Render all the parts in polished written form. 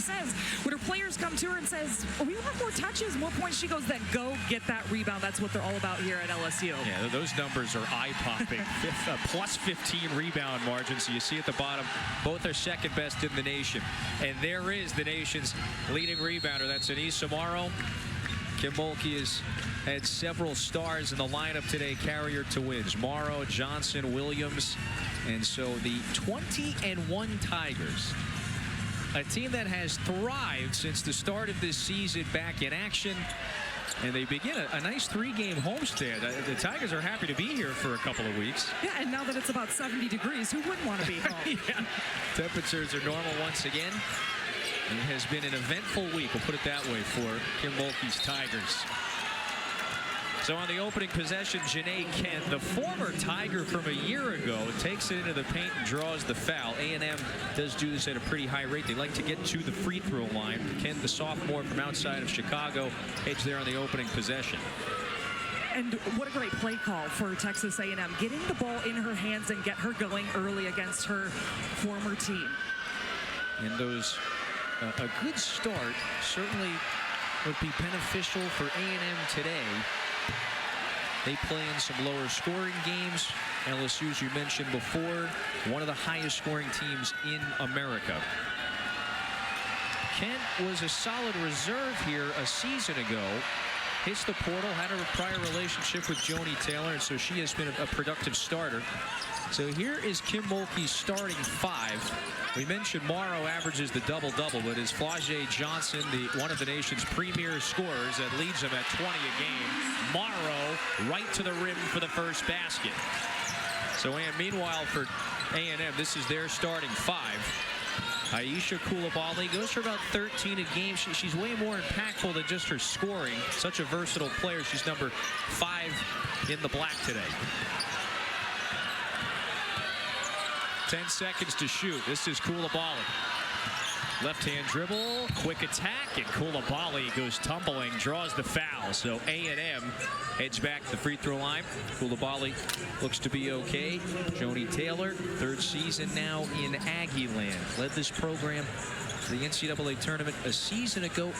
says when her players come to her and says, we want more touches, more points, she goes, then go get that rebound. That's what they're all about here at LSU. Yeah, those numbers are eye-popping. Plus 15 rebound margin. So you see at the bottom, both are second best in the nation. And there is the nation's leading rebounder. That's Anissa Morrow. Kim Mulkey has had several stars in the lineup today, carrier to wins. Morrow, Johnson, Williams. And so the 20-1 Tigers, a team that has thrived since the start of this season, back in action. And they begin a nice 3-game homestand. The Tigers are happy to be here for a couple of weeks. Yeah, and now that it's about 70 degrees, who wouldn't want to be home? Yeah. Temperatures are normal once again. It has been an eventful week, we'll put it that way, for Kim Mulkey's Tigers. So on the opening possession, Janae Kent, the former Tiger from a year ago, takes it into the paint and draws the foul. A&M does do this at a pretty high rate. They like to get to the free throw line. Kent, the sophomore from outside of Chicago, heads there on the opening possession. And what a great play call for Texas A&M, getting the ball in her hands and get her going early against her former team. And those, a good start certainly would be beneficial for A&M today. They play in some lower scoring games. LSU, as you mentioned before, one of the highest scoring teams in America. Kent was a solid reserve here a season ago. Hits the portal, had a prior relationship with Joni Taylor, and so she has been a productive starter. So here is Kim Mulkey's starting 5. We mentioned Morrow averages the double-double, but is Flau'jae Johnson, one of the nation's premier scorers, that leads them at 20 a game. Morrow right to the rim for the first basket. So, and meanwhile for A&M, this is their starting 5. Aisha Coulibaly goes for about 13 a game. She's way more impactful than just her scoring. Such a versatile player. She's number 5 in the black today. 10 seconds to shoot. This is Coulibaly. Left-hand dribble, quick attack, and Coulibaly goes tumbling, draws the foul. So A&M heads back to the free throw line. Coulibaly looks to be okay. Joni Taylor, 3rd season now in Aggie land. Led this program to the NCAA tournament a season ago.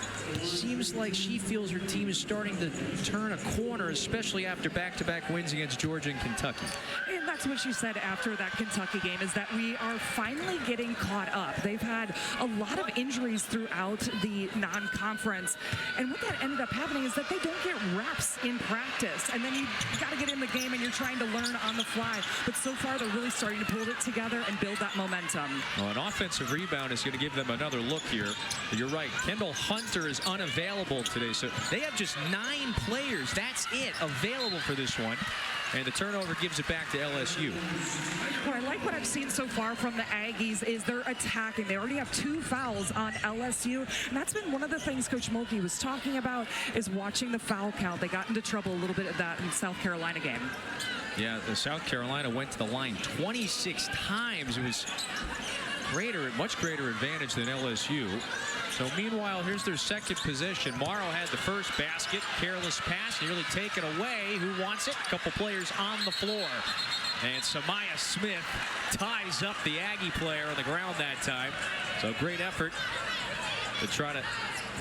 Seems like she feels her team is starting to turn a corner, especially after back-to-back wins against Georgia and Kentucky. And that's what she said after that Kentucky game, is that we are finally getting caught up. They've had a lot of injuries throughout the non-conference, and what that ended up happening is that they don't get reps in practice, and then you got to get in the game and you're trying to learn on the fly. But so far they're really starting to pull it together and build that momentum. Well, an offensive rebound is going to give them another look here. But you're right, Kendall Hunter is unavailable today, so they have just 9 players, that's it, available for this one. And the turnover gives it back to LSU. Well, I like what I've seen so far from the Aggies is they're attacking. They already have 2 fouls on LSU. And that's been one of the things Coach Mulkey was talking about, is watching the foul count. They got into trouble a little bit of that in the South Carolina game. Yeah, the South Carolina went to the line 26 times. It was much greater advantage than LSU. So meanwhile, here's their second possession. Morrow had the first basket, careless pass, nearly taken away. Who wants it? A couple players on the floor. And Samaya Smith ties up the Aggie player on the ground that time. So great effort to try to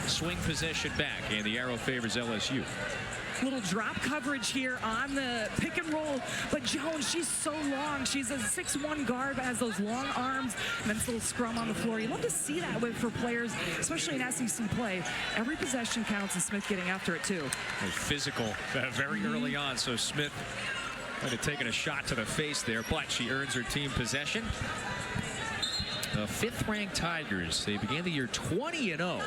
swing possession back, and the arrow favors LSU. Little drop coverage here on the pick and roll, but Jones, she's so long. She's a 6'1" guard, but has those long arms, and then this little scrum on the floor. You love to see that for players, especially in SEC play. Every possession counts, and Smith getting after it too. Physical very early on, so Smith might have taken a shot to the face there, but she earns her team possession. The 5th-ranked Tigers, they began the year 20-0.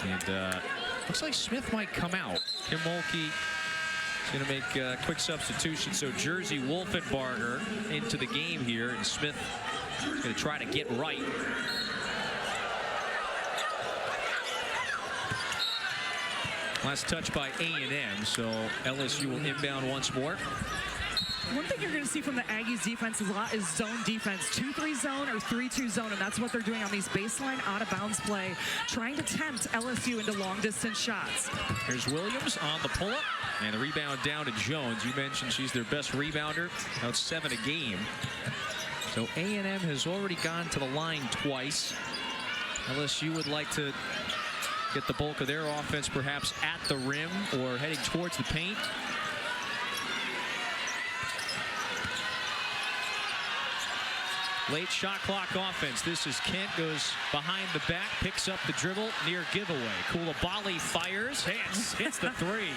And looks like Smith might come out. Kim Mulkey is going to make a quick substitution. So Jersey Wolfenbarger into the game here, and Smith is going to try to get right. Last touch by A&M, so LSU will inbound once more. One thing you're going to see from the Aggies defense a lot is zone defense. 2-3 zone or 3-2 zone, and that's what they're doing on these baseline out-of-bounds play, trying to tempt LSU into long-distance shots. Here's Williams on the pull-up, and the rebound down to Jones. You mentioned she's their best rebounder, about 7 a game. So A&M has already gone to the line twice. LSU would like to get the bulk of their offense perhaps at the rim or heading towards the paint. Late shot clock offense. This is Kent, goes behind the back, picks up the dribble, near giveaway. Koulibaly fires, hits the three.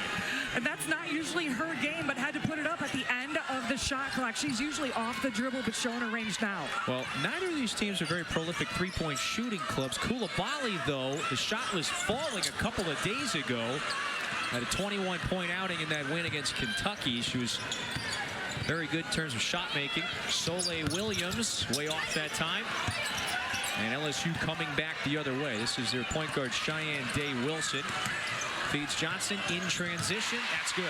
And that's not usually her game, but had to put it up at the end of the shot clock. She's usually off the dribble, but showing her range now. Well, neither of these teams are very prolific three-point shooting clubs. Koulibaly, though, the shot was falling a couple of days ago. Had a 21-point outing in that win against Kentucky. She was very good in terms of shot making. Soleil Williams way off that time. And LSU coming back the other way. This is their point guard, Cheyenne Day-Wilson. Feeds Johnson in transition. That's good.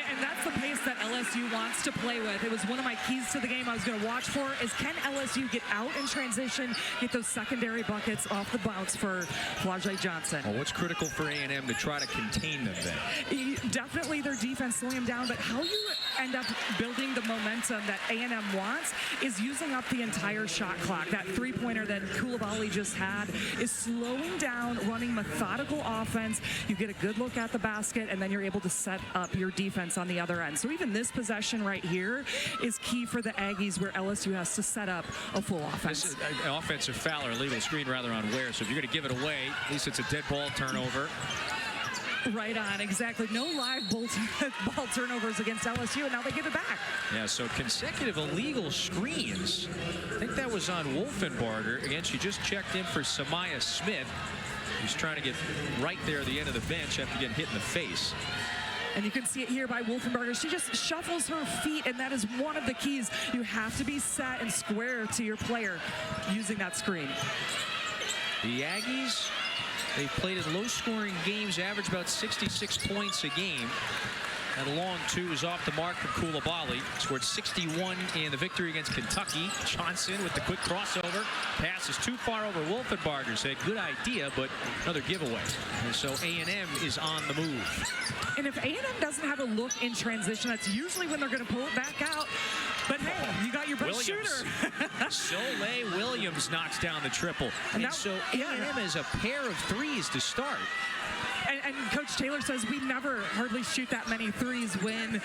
And that's the pace that LSU wants to play with. It was one of my keys to the game I was going to watch for is can LSU get out in transition, get those secondary buckets off the bounce for Flau'jae Johnson. Well, what's critical for A&M to try to contain them then? Definitely their defense slowing them down, but how you end up building the momentum that A&M wants is using up the entire shot clock. That three-pointer that Koulibaly just had is slowing down, running methodical offense. You get a good look at the basket, and then you're able to set up your defense on the other end. So even this possession right here is key for the Aggies, where LSU has to set up a full offense. This is an offensive foul or illegal screen rather on Ware. So if you're going to give it away, at least it's a dead ball turnover. Right on, exactly. No live ball turnovers against LSU, and now they give it back. Yeah, so consecutive illegal screens. I think that was on Wolfenbarger. Again, she just checked in for Samaya Smith. He's trying to get right there at the end of the bench after getting hit in the face. And you can see it here by Wolfenbarger. She just shuffles her feet, and that is one of the keys. You have to be set and square to your player using that screen. The Aggies, they've played in low-scoring games, average about 66 points a game. And a long two is off the mark from Koulibaly. Scored 61 in the victory against Kentucky. Johnson with the quick crossover. Pass is too far over Wolfenbarger. Said good idea, but another giveaway. And so A&M is on the move. And if A&M doesn't have a look in transition, that's usually when they're going to pull it back out. But hey, you got your best shooter. Soleil Williams knocks down the triple. And so A&M has a pair of threes to start. And Coach Taylor says we never hardly shoot that many threes when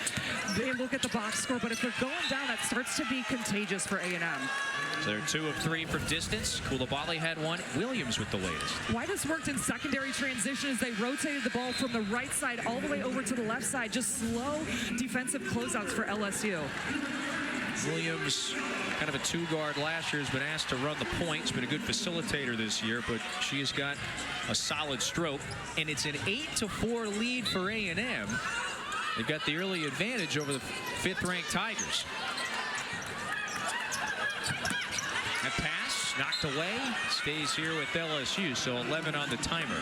they look at the box score. But if they're going down, that starts to be contagious for A&M. So they're 2 of 3 from distance. Koulibaly had one. Williams with the latest. Why this worked in secondary transition is they rotated the ball from the right side all the way over to the left side. Just slow defensive closeouts for LSU. Williams, kind of a two-guard last year, has been asked to run the point. She's been a good facilitator this year, but she has got a solid stroke. And it's an 8-4 lead for A&M. They've got the early advantage over the 5th-ranked Tigers. That pass knocked away, stays here with LSU, so 11 on the timer.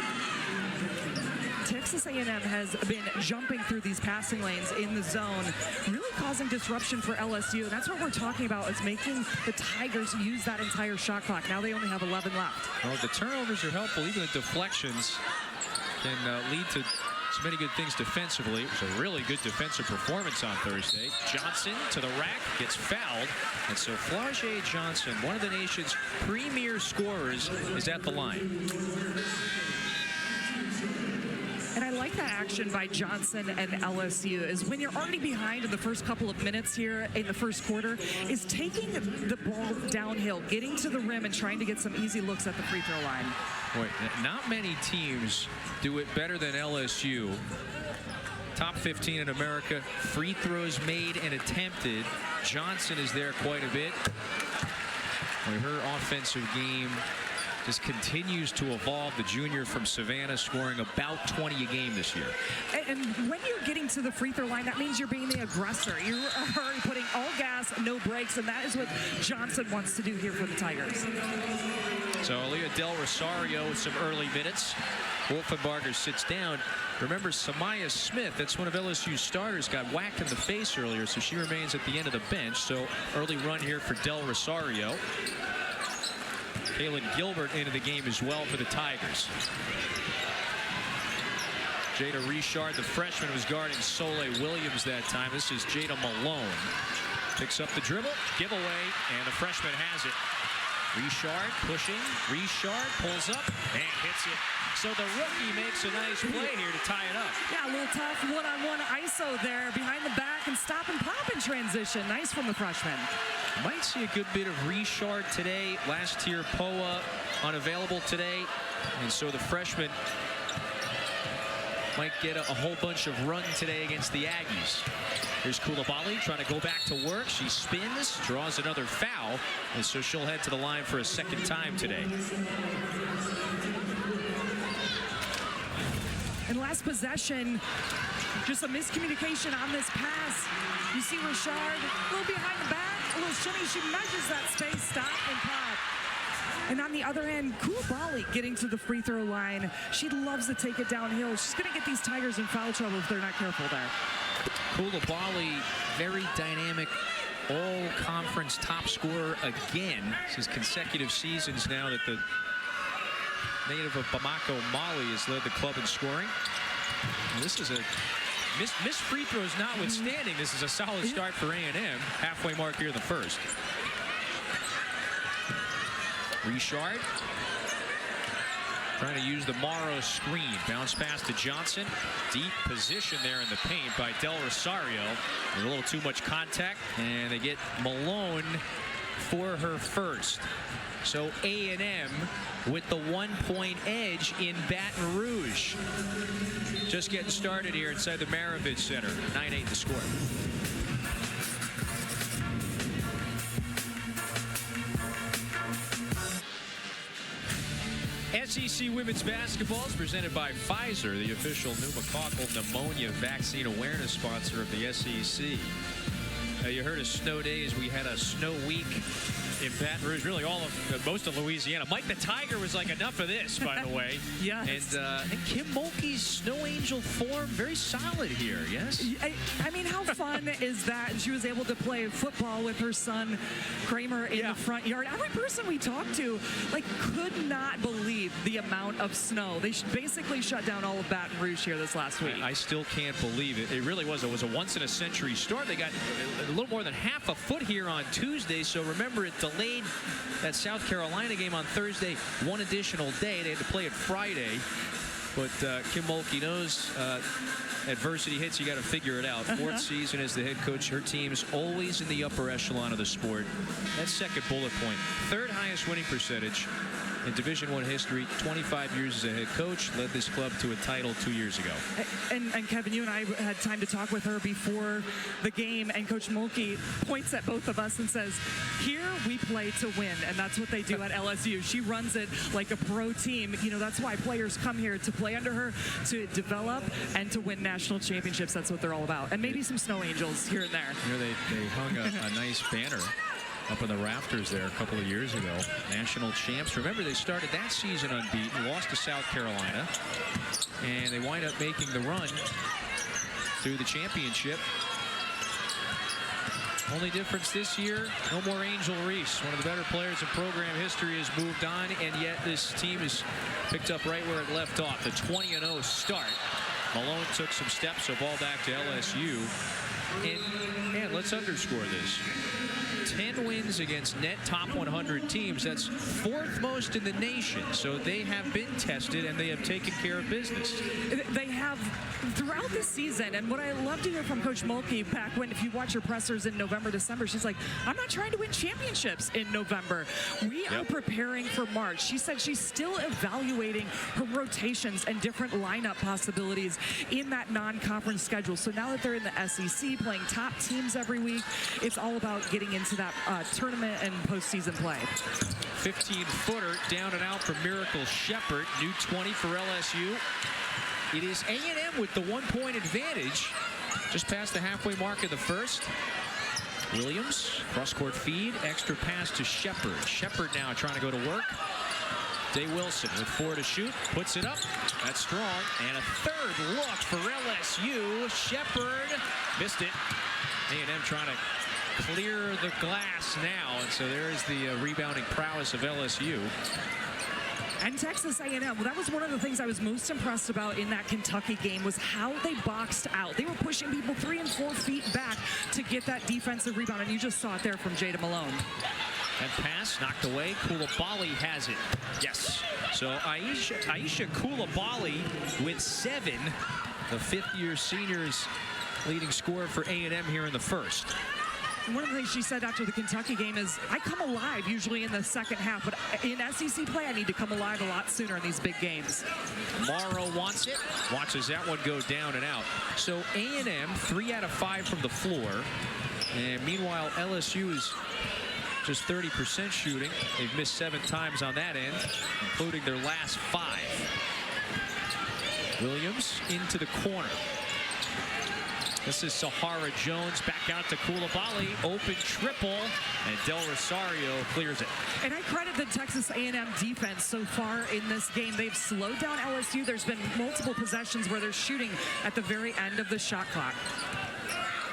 Texas A&M has been jumping through these passing lanes in the zone, really causing disruption for LSU. And that's what we're talking about, is making the Tigers use that entire shot clock. Now they only have 11 left. Well, the turnovers are helpful. Even the deflections can lead to so many good things defensively. It was a really good defensive performance on Thursday. Johnson to the rack, gets fouled. And so Flau'jae Johnson, one of the nation's premier scorers, is at the line. And I like that action by Johnson and LSU, is when you're already behind in the first couple of minutes here in the first quarter, is taking the ball downhill, getting to the rim and trying to get some easy looks at the free throw line. Boy, not many teams do it better than LSU. Top 15 in America, free throws made and attempted. Johnson is there quite a bit. Boy, her offensive game just continues to evolve. The junior from Savannah scoring about 20 a game this year. And when you're getting to the free throw line, that means you're being the aggressor. You're putting all gas, no brakes, and that is what Johnson wants to do here for the Tigers. So Aaliyah Del Rosario with some early minutes. Wolfenbarger sits down. Remember, Samaya Smith, that's one of LSU's starters, got whacked in the face earlier, so she remains at the end of the bench. So early run here for Del Rosario. Kaylin Gilbert into the game as well for the Tigers. Jada Richard, the freshman, was guarding Soleil Williams that time. This is Jada Malone. Picks up the dribble, giveaway, and the freshman has it. Richard pushing. Richard pulls up and hits it. So the rookie makes a nice play here to tie it up. Yeah, a little tough one-on-one ISO there behind the back and stop and pop in transition. Nice from the freshman. Might see a good bit of Richard today. Last tier Poa unavailable today. And so the freshman might get a whole bunch of run today against the Aggies. Here's Koulibaly trying to go back to work. She spins, draws another foul, and so she'll head to the line for a second time today. And last possession, just a miscommunication on this pass. You see Richard, a little behind the back, a little shimmy. She measures that space, stop and pop. And on the other end, Koulibaly getting to the free throw line. She loves to take it downhill. She's going to get these Tigers in foul trouble if they're not careful there. Koulibaly, very dynamic, all-conference top scorer again. This is consecutive seasons now that the native of Bamako, Mali, has led the club in scoring. And this is a missed free throws notwithstanding. This is a solid start for A&M. Halfway mark here in the first. Richard trying to use the Morrow screen. Bounce pass to Johnson. Deep position there in the paint by Del Rosario. A little too much contact, and they get Malone for her first. So A&M with the 1-point edge in Baton Rouge. Just getting started here inside the Maravich Center. 9-8 the score. SEC Women's Basketball is presented by Pfizer, the official pneumococcal pneumonia vaccine awareness sponsor of the SEC. You heard of snow days. We had a snow week in Baton Rouge, really most of Louisiana. Mike the Tiger was like, enough of this, by the way. Yes. And Kim Mulkey's snow angel form, very solid here, yes? I mean, how fun is that? She was able to play football with her son, Kramer, in the front yard. Every person we talked to, could not believe the amount of snow. They basically shut down all of Baton Rouge here this last week. I still can't believe it. It really was. It was a once-in-a-century storm. They got a little more than half a foot here on Tuesday, so remember, it delayed that South Carolina game on Thursday one additional day. They had to play it Friday, but Kim Mulkey knows adversity hits, you got to figure it out. Fourth season as the head coach. Her team's always in the upper echelon of the sport. That second bullet point. Third highest winning percentage in Division I history. 25 years as a head coach. Led this club to a title 2 years ago. And Kevin, you and I had time to talk with her before the game, and Coach Mulkey points at both of us and says, here we play to win, and that's what they do at LSU. She runs it like a pro team. You know, that's why players come here to play under her, to develop, and to win national championships. That's what they're all about. And maybe some snow angels here and there. Here they hung a nice banner up in the rafters there a couple of years ago. National champs. Remember, they started that season unbeaten, lost to South Carolina, and they wind up making the run through the championship. Only difference this year, no more Angel Reese. One of the better players in program history has moved on, and yet this team is picked up right where it left off. The 20-0 start. Malone took some steps, so ball back to LSU. And let's underscore this. 10 wins against net top 100 teams. That's fourth most in the nation. So they have been tested and they have taken care of business. They have throughout this season. And what I love to hear from Coach Mulkey back when, if you watch her pressers in November, December, she's like, I'm not trying to win championships in November. We are preparing for March. She said she's still evaluating her rotations and different lineup possibilities in that non-conference schedule. So now that they're in the SEC playing top teams every week, it's all about getting into that tournament and postseason play. 15-footer down and out for Miracle Shepard. New 20 for LSU. It is A&M with the 1-point advantage. Just past the halfway mark of the first. Williams, cross-court feed, extra pass to Shepard. Shepard now trying to go to work. Day Wilson with 4 to shoot, puts it up. That's strong. And a third look for LSU. Shepard missed it. A&M trying to clear the glass now, and so there is the rebounding prowess of LSU. And Texas A&M, well, that was one of the things I was most impressed about in that Kentucky game, was how they boxed out. They were pushing people 3 and 4 feet back to get that defensive rebound, and you just saw it there from Jada Malone. And pass knocked away. Coulibaly has it. Yes. So Aisha Coulibaly with 7. The 5th-year senior's leading scorer for A&M here in the first. One of the things she said after the Kentucky game is, I come alive usually in the second half, but in SEC play, I need to come alive a lot sooner in these big games. Morrow wants it. Watches that one go down and out. So A&M, 3 out of 5 from the floor. And meanwhile, LSU is just 30% shooting. They've missed 7 times on that end, including their last 5. Williams into the corner. This is Sahara Jones back out to Coulibaly. Open triple, and Del Rosario clears it. And I credit the Texas A&M defense so far in this game. They've slowed down LSU. There's been multiple possessions where they're shooting at the very end of the shot clock.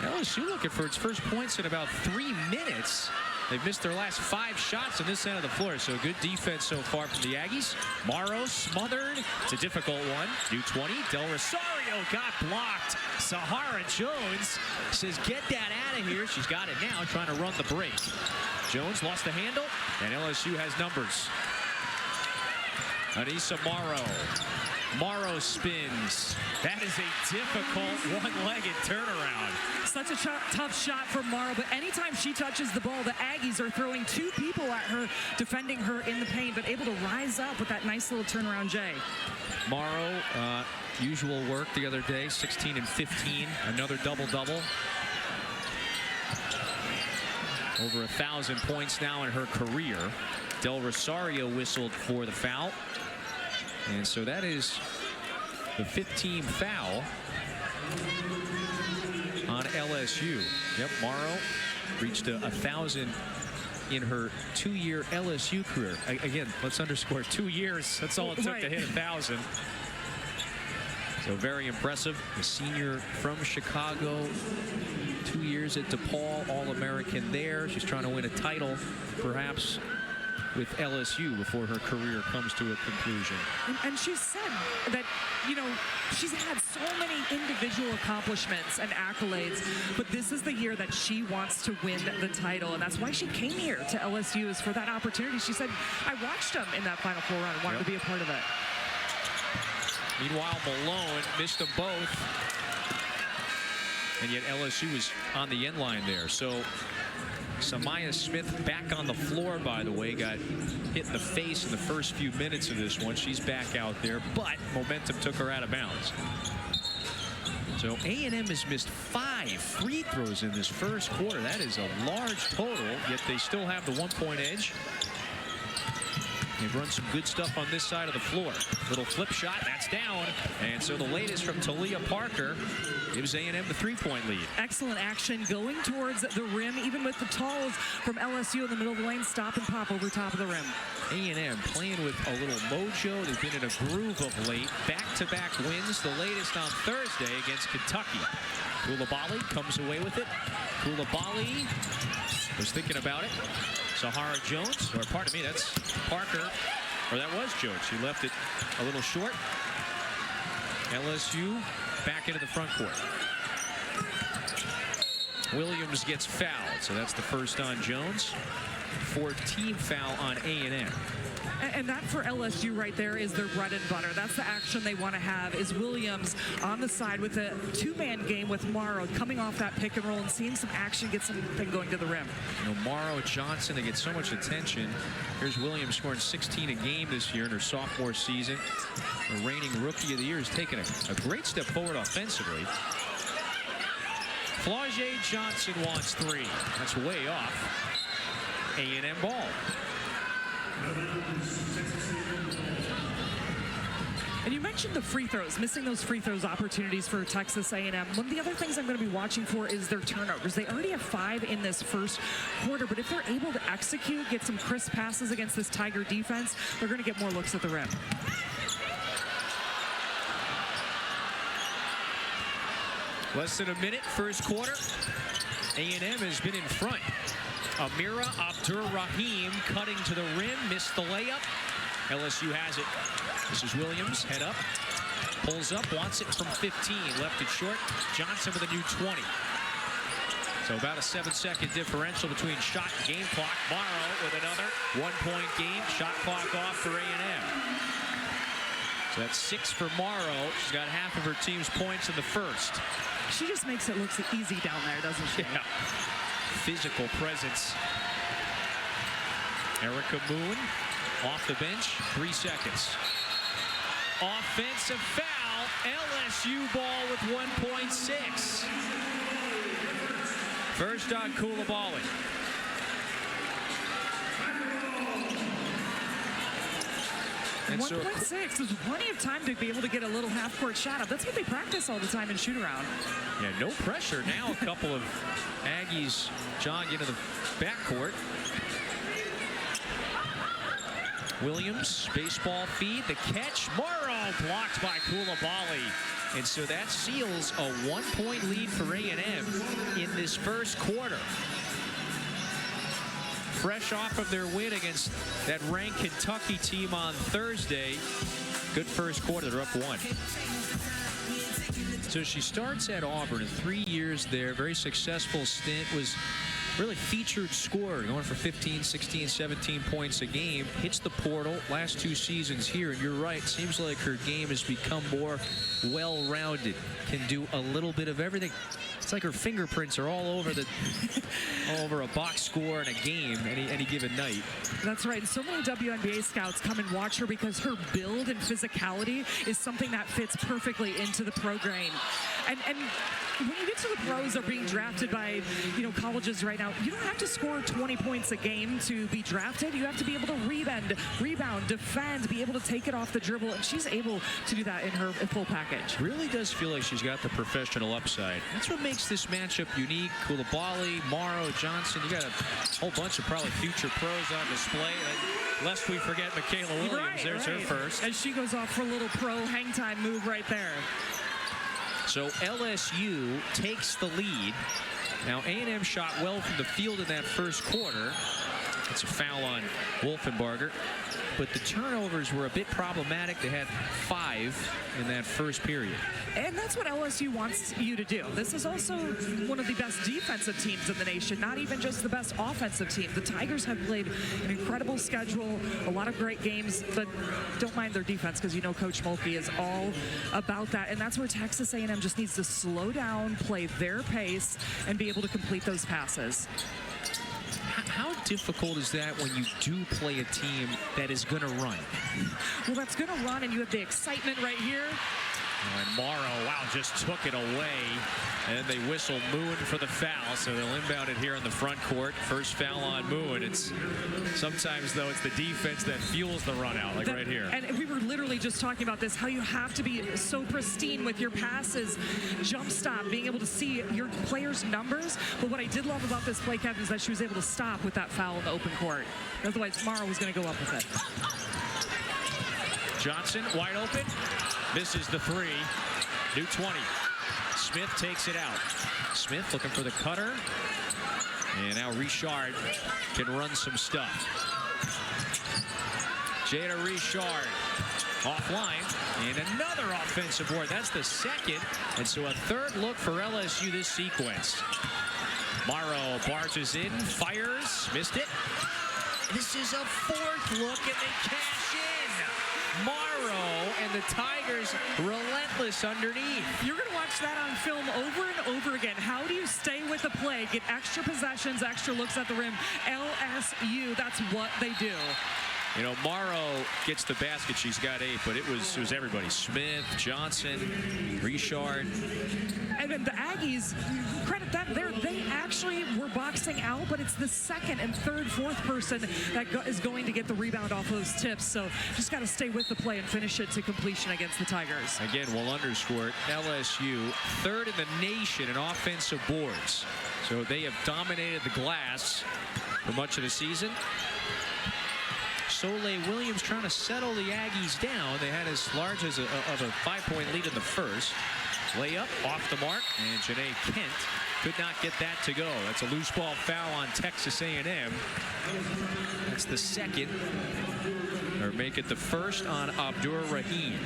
LSU looking for its first points in about 3 minutes. They've missed their last 5 shots on this end of the floor, so good defense so far from the Aggies. Morrow smothered. It's a difficult one. New 20. Del Rosario got blocked. Sahara Jones says, get that out of here. She's got it now, trying to run the break. Jones lost the handle, and LSU has numbers. Anissa Morrow. Morrow spins. That is a difficult one-legged turnaround. Such a tough shot for Morrow, but anytime she touches the ball, the Aggies are throwing 2 people at her, defending her in the paint, but able to rise up with that nice little turnaround J. Morrow, usual work the other day, 16 and 15, another double-double. Over 1,000 points now in her career. Del Rosario whistled for the foul. And so that is the 15th foul on LSU. Yep, Morrow reached 1,000 in her 2-year LSU career. Again, let's underscore 2 years. That's all it took to hit 1,000. So very impressive. A senior from Chicago, 2 years at DePaul, All-American there. She's trying to win a title, perhaps, with LSU before her career comes to a conclusion. And she said that, you know, she's had so many individual accomplishments and accolades, but this is the year that she wants to win the title, and that's why she came here to LSU, is for that opportunity. She said, I watched them in that Final Four run and wanted to be a part of it. Meanwhile, Malone missed them both, and yet LSU was on the end line there. So Samaya Smith back on the floor, by the way, got hit in the face in the first few minutes of this one. She's back out there, but momentum took her out of bounds. So A&M has missed 5 free throws in this first quarter. That is a large total, yet they still have the 1-point edge. They've run some good stuff on this side of the floor. Little flip shot, that's down. And so the latest from Talia Parker gives A&M the 3-point lead. Excellent action going towards the rim, even with the talls from LSU in the middle of the lane. Stop and pop over top of the rim. A&M playing with a little mojo. They've been in a groove of late. Back-to-back wins, the latest on Thursday against Kentucky. Coulibaly comes away with it. Coulibaly was thinking about it. Sahara Jones, or pardon me, that's Parker, or that was Jones. She left it a little short. LSU back into the front court. Williams gets fouled, so that's the first on Jones. 14th foul on A&M. And that for LSU right there is their bread and butter. That's the action they want to have, is Williams on the side with a 2-man game with Morrow, coming off that pick and roll and seeing some action, get something going to the rim. You know, Morrow, Johnson, they get so much attention. Here's Williams scoring 16 a game this year in her sophomore season. The reigning Rookie of the Year has taken a great step forward offensively. Flau'jae Johnson wants 3. That's way off. A&M ball. And you mentioned the free throws, missing those free throws opportunities for Texas A&M. One of the other things I'm going to be watching for is their turnovers. They already have 5 in this first quarter, but if they're able to execute, get some crisp passes against this Tiger defense, they're going to get more looks at the rim. Less than a minute, first quarter. A&M has been in front. Amira Abdur-Rahim cutting to the rim, missed the layup. LSU has it. This is Williams, head up, pulls up, wants it from 15, left it short. Johnson with a new 20. So about a 7-second differential between shot and game clock. Morrow with another 1-point game. Shot clock off for A&M. So that's 6 for Morrow. She's got half of her team's points in the first. She just makes it look easy down there, doesn't she? Yeah. Physical presence. Erica Moon off the bench. 3 seconds. Offensive foul. LSU ball with 1.6. First on Coulibaly. And 1.6. There's plenty of time to be able to get a little half-court shot up. That's what they practice all the time in shoot-around. Yeah, no pressure. Now a couple of Aggies jogging into the backcourt. Williams, baseball feed, the catch. Morrow blocked by Coulibaly. And so that seals a 1-point lead for A&M in this first quarter. Fresh off of their win against that ranked Kentucky team on Thursday. Good first quarter, they're up 1. So she starts at Auburn in 3 years there. Very successful stint. Was really featured scorer, going for 15, 16, 17 points a game. Hits the portal last 2 seasons here, and you're right, seems like her game has become more well-rounded. Can do a little bit of everything. It's like her fingerprints are all over all over a box score in a game any given night. That's right. And so many WNBA scouts come and watch her because her build and physicality is something that fits perfectly into the pro game. And when you get to the pros or being drafted by, colleges right now, you don't have to score 20 points a game to be drafted. You have to be able to rebound, defend, be able to take it off the dribble, and she's able to do that in her full package. Really does feel like she's got the professional upside. That's what makes this matchup unique. Coulibaly, Morrow, Johnson, you got a whole bunch of probably future pros on display. Lest we forget Michaela Williams. There's her first. And she goes off for a little pro hang time move right there. So LSU takes the lead. Now A&M shot well from the field in that first quarter. It's a foul on Wolfenbarger. But the turnovers were a bit problematic. They had 5 in that first period. And that's what LSU wants you to do. This is also one of the best defensive teams in the nation, not even just the best offensive team. The Tigers have played an incredible schedule, a lot of great games, but don't mind their defense because Coach Mulkey is all about that. And that's where Texas A&M just needs to slow down, play their pace, and be able to complete those passes. How difficult is that when you do play a team that is going to run? Well, that's going to run, and you have the excitement right here. And Morrow, just took it away. And they whistle Moon for the foul, so they'll inbound it here in the front court. First foul on Moon. It's sometimes, though, it's the defense that fuels the run out, like right here. And we were literally just talking about this, how you have to be so pristine with your passes, jump stop, being able to see your players' numbers. But what I did love about this play, Kevin, is that she was able to stop with that foul in the open court. Otherwise, Morrow was going to go up with it. Johnson, wide open. Misses the 3. New 20. Smith takes it out. Smith looking for the cutter. And now Richard can run some stuff. Jada Richard offline. And another offensive board. That's the second. And so a third look for LSU this sequence. Morrow barges in, fires, missed it. This is a 4th look, and they cash in. Morrow and the Tigers relentless underneath. You're going to watch that on film over and over again. How do you stay with the play, get extra possessions, extra looks at the rim? LSU, that's what they do. Morrow gets the basket. She's got 8, but it was everybody. Smith, Johnson, Richard. And then the Aggies, credit them. They actually were boxing out, but it's the second and third, fourth person that is going to get the rebound off those tips. So just got to stay with the play and finish it to completion against the Tigers. Again, we'll underscore it. LSU, 3rd in the nation in offensive boards. So they have dominated the glass for much of the season. Soleil Williams trying to settle the Aggies down. They had as large as a 5-point lead in the first. Layup off the mark, and Janae Kent could not get that to go. That's a loose ball foul on Texas A&M. That's the second, or make it the first on Abdur Rahim.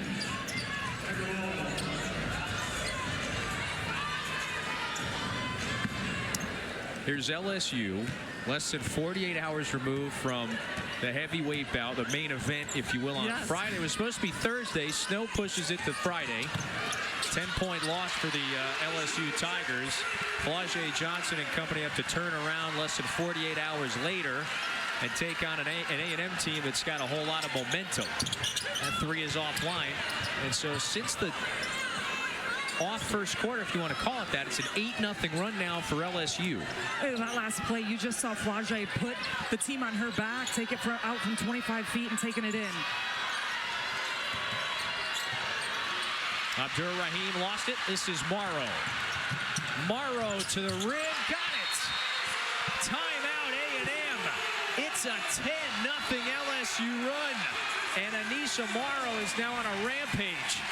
Here's LSU, less than 48 hours removed from the heavyweight bout, the main event, if you will, on Friday. It was supposed to be Thursday. Snow pushes it to Friday. 10-point loss for the LSU Tigers. Flau'jae Johnson and company have to turn around less than 48 hours later and take on an A&M team that's got a whole lot of momentum. That three is offline. And so since the off first quarter, if you want to call it that, it's an 8-0 run now for LSU. That last play, you just saw Flau'jae put the team on her back, take it out from 25 feet and taking it in. Abdur-Rahim lost it. This is Morrow. Morrow to the rim. Got it. Timeout A&M. It's a 10-0 LSU run. And Anissa Morrow is now on a rampage.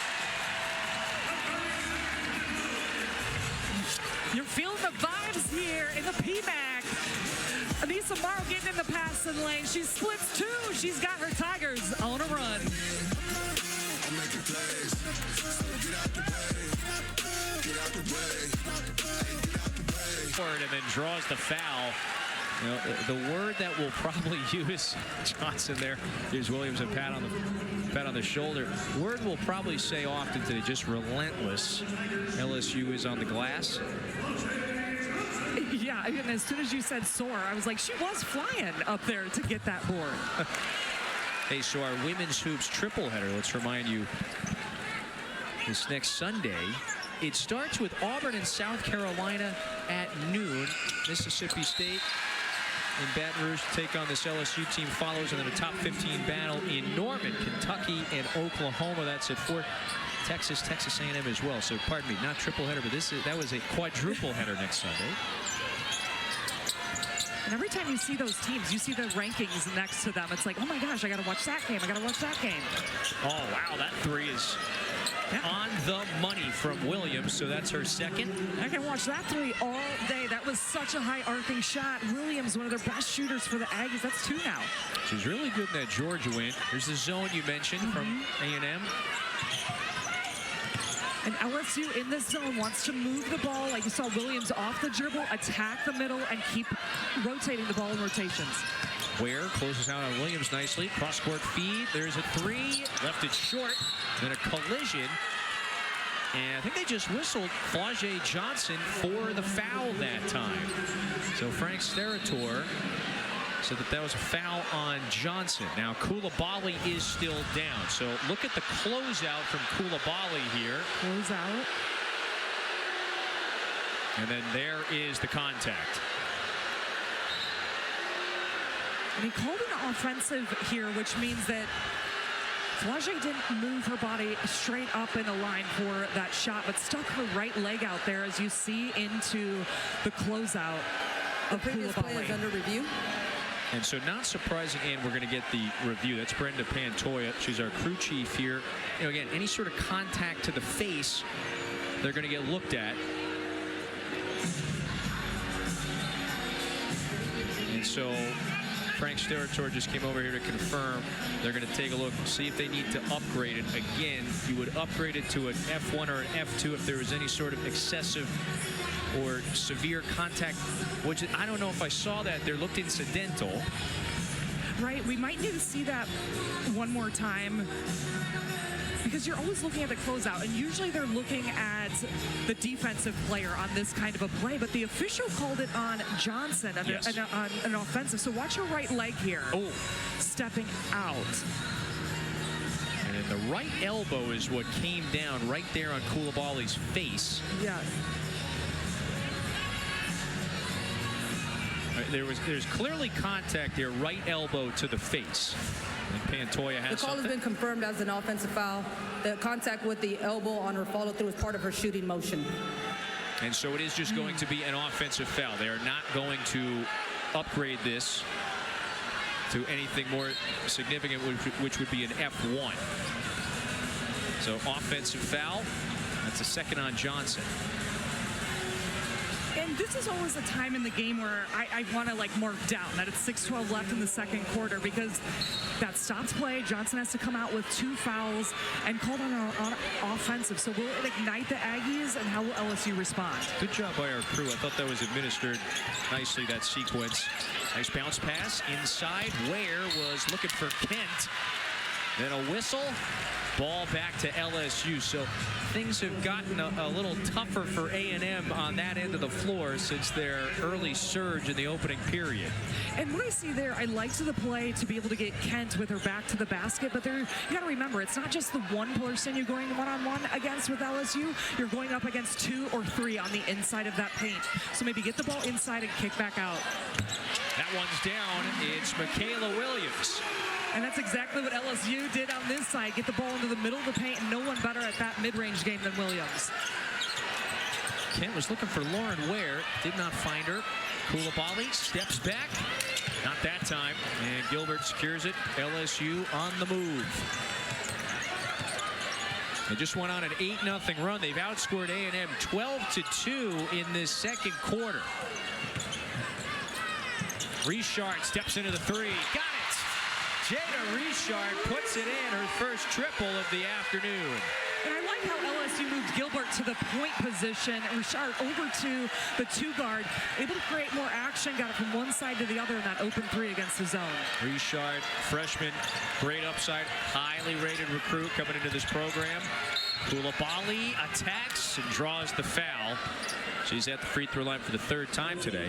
You're feeling the vibes here in the PMAC. Anissa Morrow getting in the passing lane. She splits two. She's got her Tigers on a run. And then draws the foul. You know, the word that we'll probably use, Johnson there, gives Williams a pat on the shoulder. Word we'll probably say often today, just relentless. LSU is on the glass. Yeah, and as soon as you said soar, I was like, she was flying up there to get that board. Hey, so our women's hoops triple header, let's remind you, this next Sunday. It starts with Auburn and South Carolina at noon. Mississippi State in Baton Rouge to take on this LSU team follows, and then a top 15 battle in Norman, Kentucky and Oklahoma. That's at 4. Texas A&M as well. So pardon me, not triple header, but that was a quadruple header next Sunday. And every time you see those teams, you see the rankings next to them. It's like, oh my gosh, I got to watch that game. I got to watch that game. Oh, wow, that three is on the money from Williams, so that's her second. I can watch that three all day. That was such a high arcing shot. Williams, one of their best shooters for the Aggies. That's two now. She's really good in that Georgia win. There's the zone you mentioned from A&M. And LSU in this zone wants to move the ball, like you saw Williams off the dribble, attack the middle, and keep rotating the ball in rotations. Ware closes out on Williams nicely. Cross-court feed. There's a three. Left it short. Then a collision. And I think they just whistled Flau'jae Johnson for the foul that time. So Frank Sterator said that was a foul on Johnson. Now Coulibaly is still down. So look at the closeout from Coulibaly here. Close out. And then there is the contact. And he called an offensive here, which means that Flau'jae didn't move her body straight up in a line for that shot, but stuck her right leg out there, as you see into the closeout of Coulibaly. Is under review. And so not surprising, and we're going to get the review. That's Brenda Pantoja. She's our crew chief here. You know, again, any sort of contact to the face, they're going to get looked at. And so Frank Sterator just came over here to confirm. They're going to take a look, see if they need to upgrade it. Again, you would upgrade it to an F1 or an F2 if there was any sort of excessive or severe contact, which I don't know if I saw that. There looked incidental. Right, we might need to see that one more time, because you're always looking at the closeout, and usually they're looking at the defensive player on this kind of a play, but the official called it on Johnson on an offensive. So watch her right leg here. Oh, stepping out. And then the right elbow is what came down right there on Coulibaly's face. Yeah. There's clearly contact there, right elbow to the face. And Pantoja has the call has been confirmed as an offensive foul. The contact with the elbow on her follow through is part of her shooting motion. And so it is just going to be an offensive foul. They are not going to upgrade this to anything more significant, which would be an F1. So offensive foul. That's a second on Johnson. And this is always a time in the game where I want to like mark down that it's 6:12 left in the second quarter, because that stops play. Johnson has to come out with 2 fouls and called on offensive. So will it ignite the Aggies, and how will LSU respond? Good job by our crew. I thought that was administered nicely, that sequence. Nice bounce pass inside. Ware was looking for Kent. Then a whistle. Ball back to LSU. So things have gotten a little tougher for A&M on that end of the floor since their early surge in the opening period. And what I see there, I liked the play to be able to get Kent with her back to the basket, but there, you got to remember, it's not just the one person you're going one-on-one against with LSU. You're going up against 2 or 3 on the inside of that paint. So maybe get the ball inside and kick back out. That one's down. It's Michaela Williams. And that's exactly what LSU did on this side. Get the ball into the middle of the paint, and no one better at that mid-range game than Williams. Kent was looking for Lauren Ware. Did not find her. Koulibaly steps back. Not that time. And Gilbert secures it. LSU on the move. They just went on an 8-0 run. They've outscored A&M 12-2 in this second quarter. Richard steps into the 3. Got it! Jada Richard puts it in, her first triple of the afternoon. And I like how LSU moved Gilbert to the point position and Richard over to the 2 guard, able to create more action, got it from one side to the other in that open 3 against the zone. Richard, freshman, great upside, highly rated recruit coming into this program. Koulibaly attacks and draws the foul. She's at the free throw line for the 3rd time today.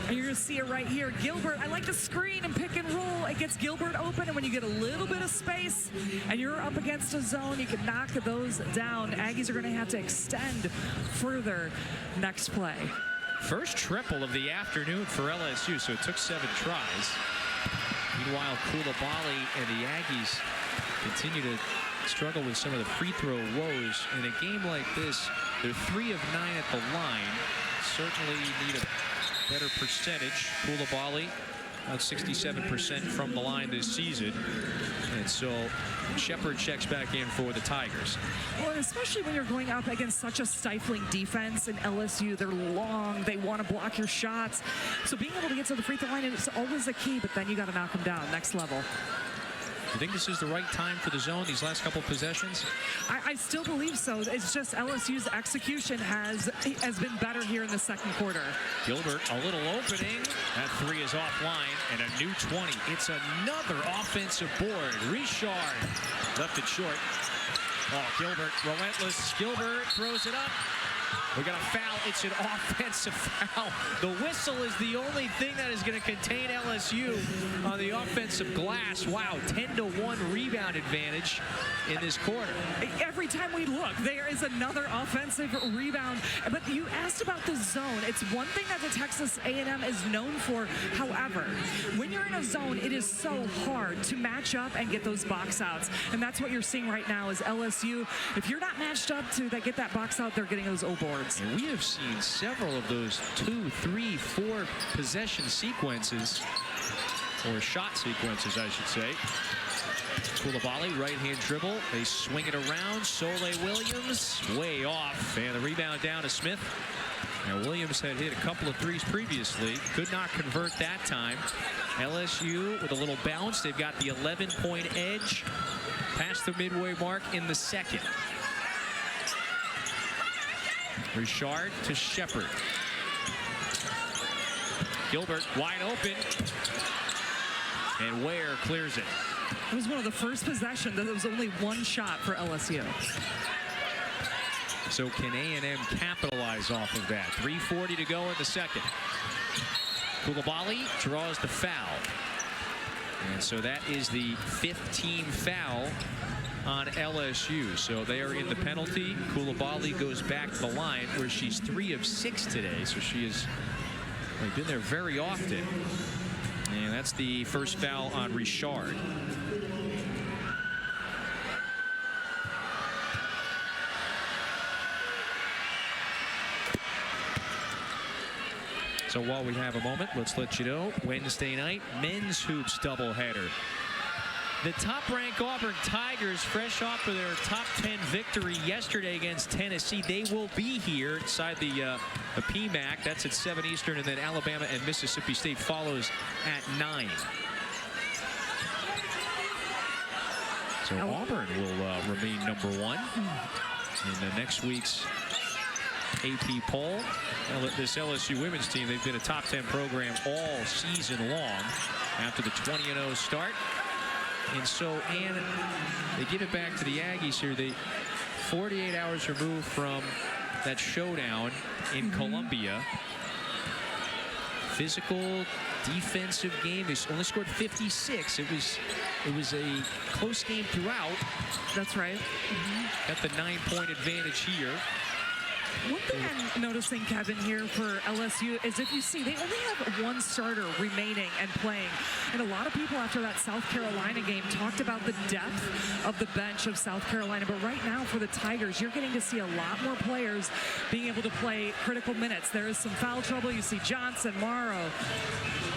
And you're going to see it right here. Gilbert, I like the screen and pick and roll. It gets Gilbert open, and when you get a little bit of space and you're up against a zone, you can knock those down. Aggies are going to have to extend further next play. First triple of the afternoon for LSU, so it took 7 tries. Meanwhile, Koulibaly and the Aggies continue to struggle with some of the free throw woes. In a game like this, they're 3 of 9 at the line. Certainly need a better percentage. Koulibaly about 67% from the line this season. And so Shepard checks back in for the Tigers. Well, and especially when you're going up against such a stifling defense in LSU. They're long. They want to block your shots. So being able to get to the free throw line is always a key, but then you got to knock them down. Next level. You think this is the right time for the zone, these last couple possessions? I still believe so. It's just LSU's execution has been better here in the second quarter. Gilbert, a little opening. That 3 is offline, and a new 20. It's another offensive board. Richard left it short. Oh, Gilbert, relentless. Gilbert throws it up. We got a foul. It's an offensive foul. The whistle is the only thing that is going to contain LSU on the offensive glass. Wow, 10-1 rebound advantage in this quarter. Every time we look, there is another offensive rebound. But you asked about the zone. It's one thing that the Texas A&M is known for. However, when you're in a zone, it is so hard to match up and get those box outs. And that's what you're seeing right now is LSU. If you're not matched up to get that box out, they're getting those O boards. And we have seen several of those 2, 3, 4 possession sequences, or shot sequences, I should say. Koulibaly, right-hand dribble. They swing it around. Soleil Williams, way off. And the rebound down to Smith. Now, Williams had hit a couple of 3s previously. Could not convert that time. LSU with a little bounce. They've got the 11-point edge past the midway mark in the second. Richard to Shepard. Gilbert wide open. And Ware clears it. It was one of the first possessions that there was only 1 shot for LSU. So can A&M capitalize off of that? 3:40 to go in the second. Koulibaly draws the foul. And so that is the 15th foul on LSU. So they are in the penalty. Koulibaly goes back to the line where she's 3 of 6 today. So she has been there very often. And that's the first foul on Richard. So while we have a moment, let's let you know, Wednesday night, men's hoops doubleheader. The top-ranked Auburn Tigers, fresh off of their top 10 victory yesterday against Tennessee, they will be here inside the PMAC. That's at 7 Eastern, and then Alabama and Mississippi State follows at 9. So Auburn will remain number 1 in the next week's AP poll. This LSU women's team, they've been a top 10 program all season long after the 20-0 start. And so, Ann, they give it back to the Aggies here. They 48 hours removed from that showdown in Columbia. Physical, defensive game. They only scored 56. It was a close game throughout. That's right. Got the 9-point advantage here. One thing I'm noticing, Kevin, here for LSU is if you see they only have 1 starter remaining and playing. And a lot of people after that South Carolina game talked about the depth of the bench of South Carolina. But right now for the Tigers, you're getting to see a lot more players being able to play critical minutes. There is some foul trouble. You see Johnson, Morrow,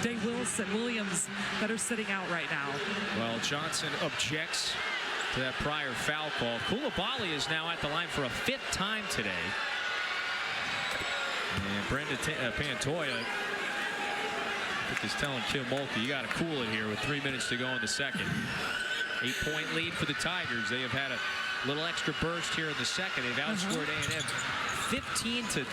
Day Wilson, Williams that are sitting out right now. Well, Johnson objects to that prior foul call. Coulibaly is now at the line for a 5th time today. And Brenda Pantoja, I think, is telling Kim Mulkey, you got to cool it here with 3 minutes to go in the second. 8-point lead for the Tigers. They have had a little extra burst here in the second. They've outscored A&M 15-6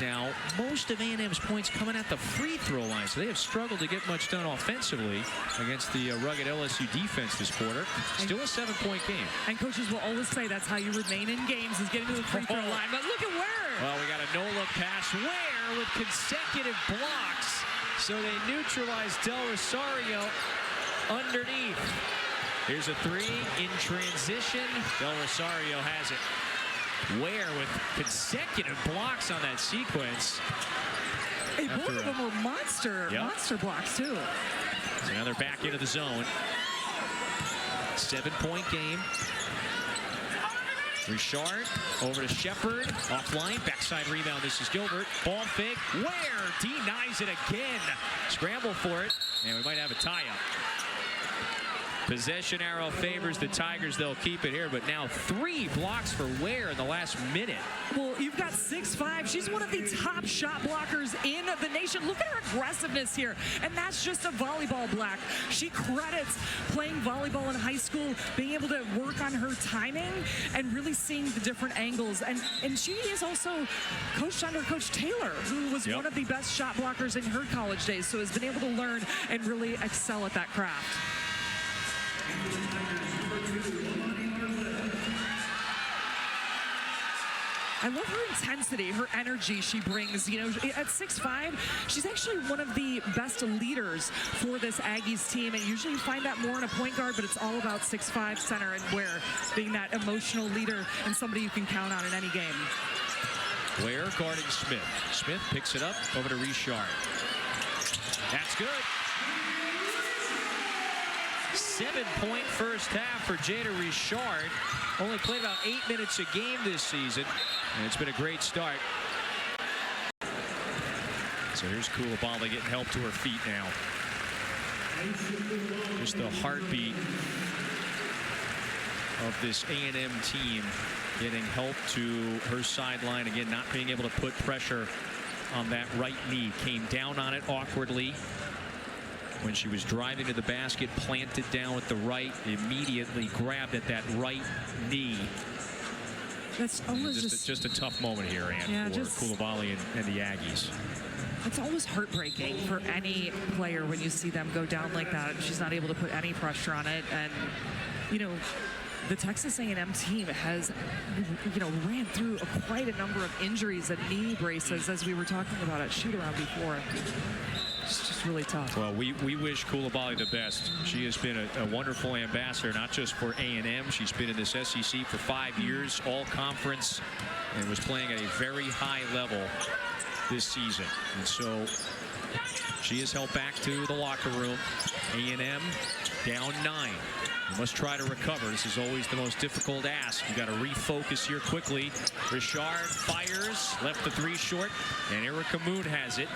now. Most of A&M's points coming at the free throw line, so they have struggled to get much done offensively against the rugged LSU defense this quarter. Still a 7-point game. And coaches will always say that's how you remain in games, is getting to the free throw line. But look at Ware. Well, we got a no-look pass. Ware with consecutive blocks. So they neutralize Del Rosario underneath. Here's a 3 in transition. Del Rosario has it. Ware with consecutive blocks on that sequence. Hey, both of them were monster blocks, too. So now they're back into the zone. 7-point game. Richard over to Shepard. Offline. Backside rebound. This is Gilbert. Ball fake. Ware denies it again. Scramble for it. And we might have a tie-up. Possession arrow favors the Tigers. They'll keep it here, but now 3 blocks for Ware in the last minute. Well, you've got 6'5". She's one of the top shot blockers in the nation. Look at her aggressiveness here, and that's just a volleyball block. She credits playing volleyball in high school, being able to work on her timing and really seeing the different angles. And she is also coached under Coach Taylor, who was one of the best shot blockers in her college days, so has been able to learn and really excel at that craft. I love her intensity, her energy she brings. You know, at 6'5", she's actually one of the best leaders for this Aggies team. And usually you find that more in a point guard, but it's all about 6'5" center and Ware being that emotional leader and somebody you can count on in any game. Ware guarding Smith. Smith picks it up over to Richard. That's good. 7-point first half for Jada Richard. Only played about 8 minutes a game this season, and it's been a great start. So here's Coulibaly getting help to her feet now. Just the heartbeat of this A&M team getting help to her sideline. Again, not being able to put pressure on that right knee. Came down on it awkwardly when she was driving to the basket, planted down with the right, immediately grabbed at that right knee. That's always just a tough moment here, Ann, for Coulibaly and the Aggies. It's always heartbreaking for any player when you see them go down like that. She's not able to put any pressure on it. And, you know, the Texas A&M team has, ran through quite a number of injuries and knee braces, as we were talking about at shoot-around before. It's just really tough. Well, we wish Coulibaly the best. She has been a wonderful ambassador, not just for A&M. She's been in this SEC for 5 years, all conference, and was playing at a very high level this season. And so she is held back to the locker room. A&M down 9. You must try to recover. This is always the most difficult ask. You got to refocus here quickly. Richard fires, left the 3 short, and Erica Moon has it.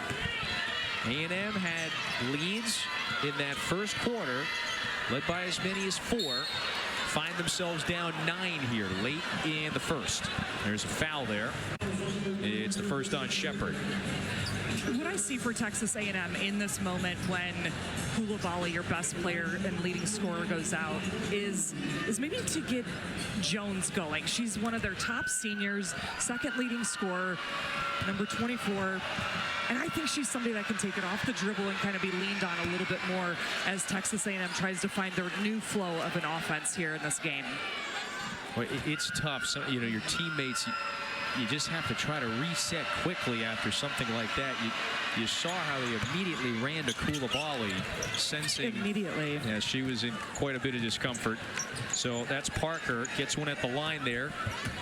A&M had leads in that first quarter led by as many as 4. Find themselves down 9 here late in the first. There's a foul there. It's the first on Shepard. What I see for Texas A&M in this moment when Coulibaly, your best player and leading scorer, goes out is maybe to get Jones going. She's one of their top seniors, second leading scorer, number 24. And I think she's somebody that can take it off the dribble and kind of be leaned on a little bit more as Texas A&M tries to find their new flow of an offense here in this game. Well, it's tough. So, you know, your teammates, you just have to try to reset quickly after something like that. You saw how they immediately ran to Coulibaly, sensing immediately. Yeah, she was in quite a bit of discomfort. So that's Parker, gets one at the line there.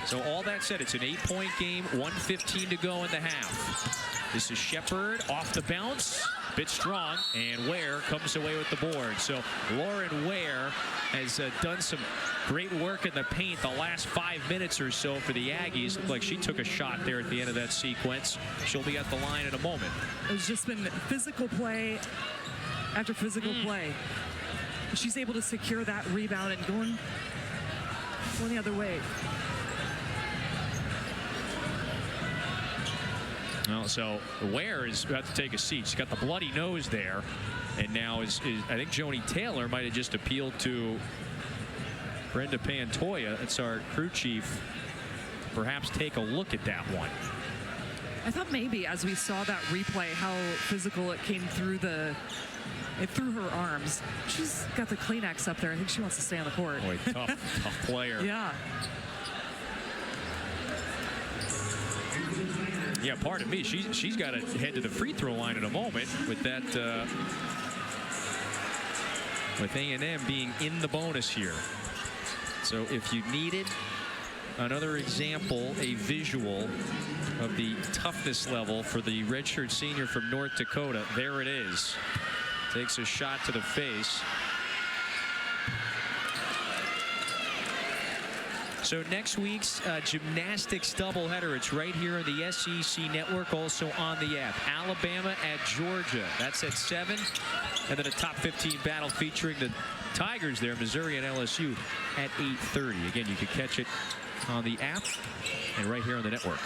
So all that said, it's an 8-point game, 1:15 to go in the half. This is Shepard off the bounce, bit strong, and Ware comes away with the board. So Lauren Ware has done some great work in the paint the last 5 minutes or so for the Aggies. Looked like she took a shot there at the end of that sequence. She'll be at the line in a moment. It's just been physical play after physical play. She's able to secure that rebound and going the other way. Well, so Ware is about to take a seat. She's got the bloody nose there. And now I think Joni Taylor might have just appealed to Brenda Pantoja. That's our crew chief. Perhaps take a look at that one. I thought maybe as we saw that replay, how physical it came through through her arms. She's got the Kleenex up there. I think she wants to stay on the court. Boy, tough player. Yeah. Yeah, pardon me. She's got to head to the free throw line in a moment with that. With A&M being in the bonus here. So if you needed another example, a visual of the toughness level for the redshirt senior from North Dakota, there it is. Takes a shot to the face. So next week's gymnastics doubleheader, it's right here on the SEC Network, also on the app. Alabama at Georgia. That's at 7. And then a top 15 battle featuring the Tigers there, Missouri and LSU at 8:30. Again, you can catch it on the app and right here on the network.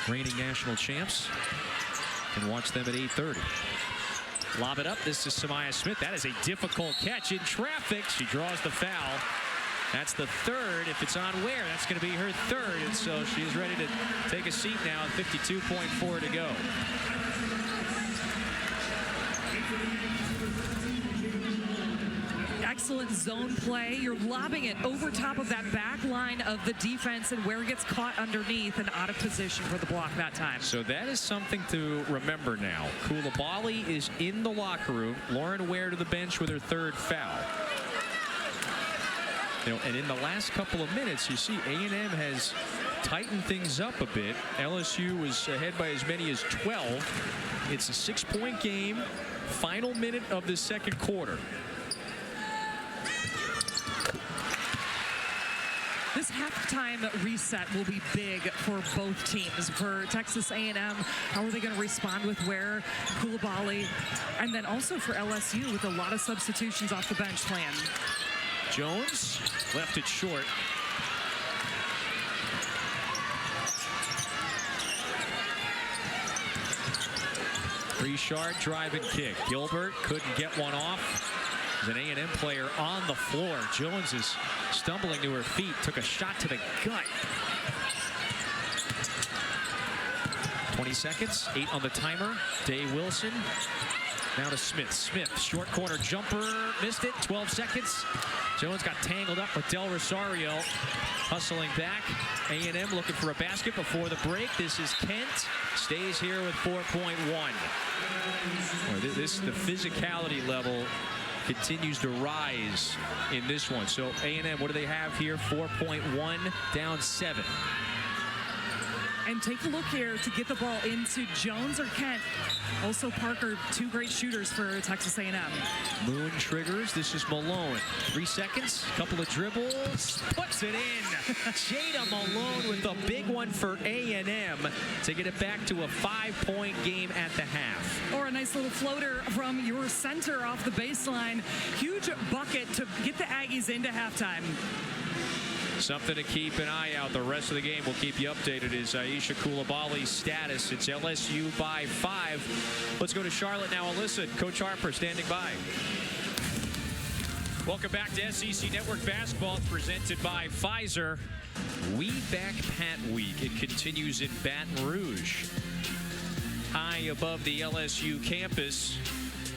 Reigning national champs. Can watch them at 8:30. Lob it up. This is Samaya Smith. That is a difficult catch in traffic. She draws the foul. That's the third. If it's on Ware, that's going to be her third. And so she's ready to take a seat now. 52.4 to go. Excellent zone play. You're lobbing it over top of that back line of the defense, and Ware gets caught underneath and out of position for the block that time. So that is something to remember now. Coulibaly is in the locker room. Lauren Ware to the bench with her third foul. You know, and in the last couple of minutes, you see A&M has tightened things up a bit. LSU was ahead by as many as 12. It's a 6-point game. Final minute of the second quarter. This halftime reset will be big for both teams. For Texas A&M, how are they going to respond with Ware, Coulibaly, and then also for LSU with a lot of substitutions off the bench plan. Jones left it short. Richard drive and kick. Gilbert couldn't get one off. There's an A&M player on the floor. Jones is stumbling to her feet. Took a shot to the gut. 20 seconds. 8 on the timer. Day Wilson. Now to Smith. Smith, short corner jumper. Missed it. 12 seconds. Jones got tangled up with Del Rosario. Hustling back. A&M looking for a basket before the break. This is Kent. Stays here with 4.1. The physicality level continues to rise in this one. So A&M, what do they have here? 4.1, down 7. And take a look here to get the ball into Jones or Kent. Also Parker, 2 great shooters for Texas A&M. Moon triggers. This is Malone. 3 seconds. Couple of dribbles. Puts it in. Jada Malone with a big one for A&M to get it back to a 5-point game at the half. Or a nice little floater from your center off the baseline. Huge bucket to get the Aggies into halftime. Something to keep an eye out. The rest of the game will keep you updated is Aisha Coulibaly's status. It's LSU by 5. Let's go to Charlotte now. Alyssa, Coach Harper standing by. Welcome back to SEC Network Basketball. It's presented by Pfizer. We Back Pat Week. It continues in Baton Rouge. High above the LSU campus.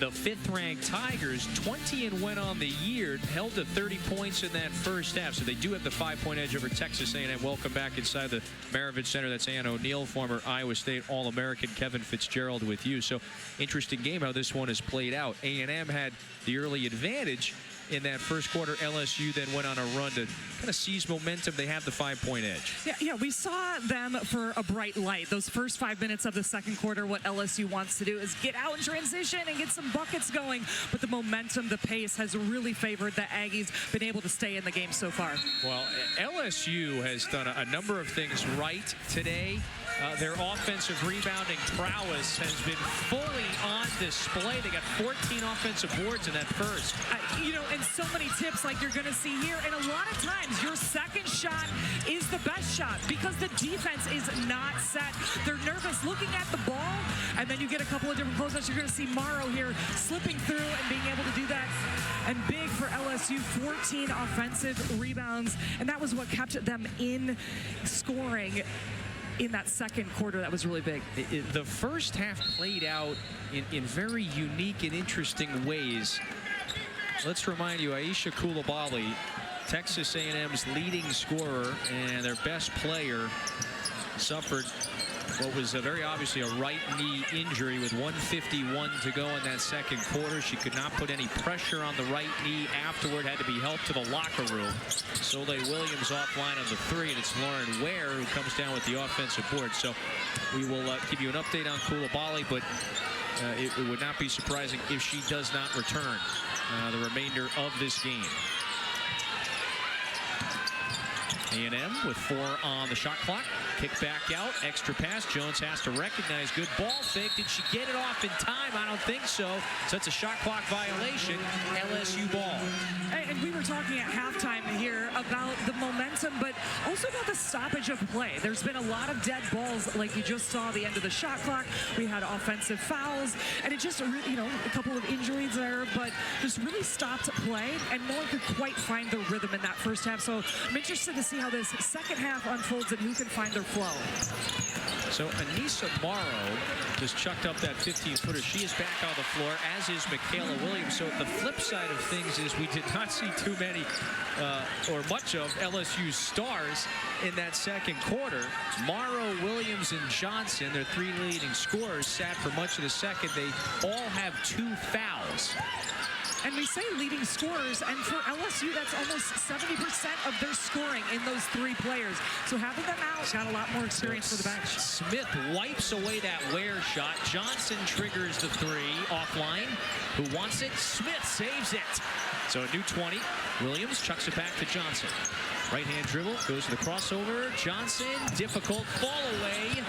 The 5th-ranked Tigers, 20-1 on the year, held to 30 points in that first half. So they do have the 5-point edge over Texas A&M. Welcome back inside the Maravich Center. That's Ann O'Neill, former Iowa State All-American Kevin Fitzgerald with you. So interesting game how this one has played out. A&M had the early advantage in that first quarter. LSU then went on a run to kind of seize momentum. They have the 5-point edge. Yeah, we saw them for a bright light. Those first 5 minutes of the second quarter, what LSU wants to do is get out in transition and get some buckets going. But the momentum, the pace has really favored the Aggies, been able to stay in the game so far. Well, LSU has done a number of things right today. Their offensive rebounding prowess has been fully on display. They got 14 offensive boards in that first. And so many tips like you're going to see here. And a lot of times your second shot is the best shot because the defense is not set. They're nervous looking at the ball. And then you get a couple of different closeouts. You're going to see Morrow here slipping through and being able to do that. And big for LSU, 14 offensive rebounds. And that was what kept them in scoring in that second quarter. That was really big. The first half played out in very unique and interesting ways. Let's remind you, Aisha Coulibaly, Texas A&M's leading scorer and their best player, suffered what was very obviously a right knee injury with 1:51 to go in that second quarter. She could not put any pressure on the right knee afterward, had to be helped to the locker room. Soleil Williams offline on the 3, and it's Lauren Ware who comes down with the offensive board. So we will give you an update on Coulibaly, but it would not be surprising if she does not return the remainder of this game. A&M with 4 on the shot clock. Kick back out, extra pass. Jones has to recognize. Good ball fake. Did she get it off in time? I don't think so. So that's a shot clock violation. LSU ball. And we were talking at halftime here about the momentum, but also about the stoppage of play. There's been a lot of dead balls like you just saw at the end of the shot clock. We had offensive fouls, and it just, a couple of injuries there, but just really stopped play, and no one could quite find the rhythm in that first half. So I'm interested to see how this second half unfolds and who can find their flow. So Anissa Morrow just chucked up that 15-footer. She is back on the floor, as is Michaela Williams. So the flip side of things is we did not see too many or much of LSU's stars in that second quarter. Morrow, Williams, and Johnson, their 3 leading scorers, sat for much of the second. They all have 2 fouls. And we say leading scorers, and for LSU, that's almost 70% of their scoring in those 3 players. So having them out got a lot more experience for the bench. Smith wipes away that Ware shot. Johnson triggers the 3 offline. Who wants it? Smith saves it. So a new 20. Williams chucks it back to Johnson. Right-hand dribble, goes to the crossover. Johnson, difficult fall away.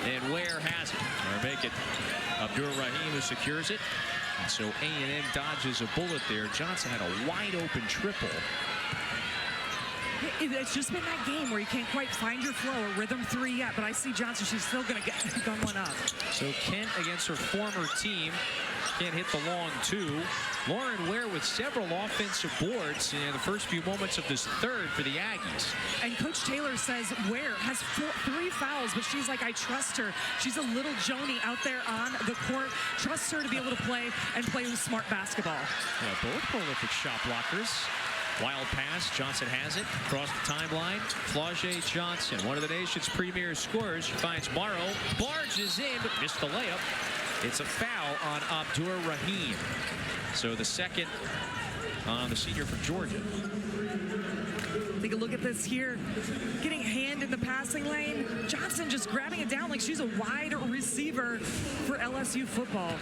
And Ware has it. Or make it Abdur-Rahim who secures it. And so A&M dodges a bullet there. Johnson had a wide-open triple. It's just been that game where you can't quite find your flow, a rhythm 3 yet, but I see Johnson, she's still going to get one up. So Kent against her former team can't hit the long 2. Lauren Ware with several offensive boards in the first few moments of this third for the Aggies. And Coach Taylor says Ware has 3 fouls, but she's like, I trust her. She's a little Joni out there on the court. Trust her to be able to play and play with smart basketball. Yeah, both prolific shot blockers. Wild pass, Johnson has it, across the timeline. Flau'jae Johnson, one of the nation's premier scorers, she finds Morrow, barges in, but missed the layup. It's a foul on Abdur-Rahim. So the second on the senior from Georgia. Take a look at this here. Getting hand in the passing lane. Johnson just grabbing it down like she's a wide receiver for LSU football.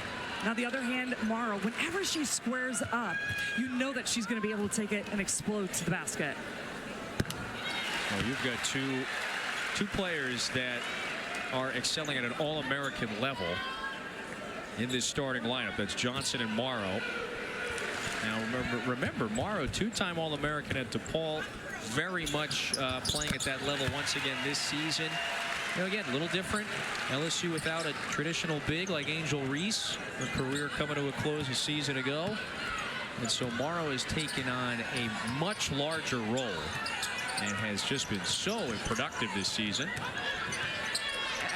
Now, the other hand, Morrow, whenever she squares up, you know that she's going to be able to take it and explode to the basket. Well, you've got two players that are excelling at an All-American level in this starting lineup. That's Johnson and Morrow. Now, remember Morrow, two-time All-American at DePaul, very much playing at that level once again this season. You know, again, a little different. LSU without a traditional big like Angel Reese, her career coming to a close a season ago. And so Morrow has taken on a much larger role and has just been so productive this season.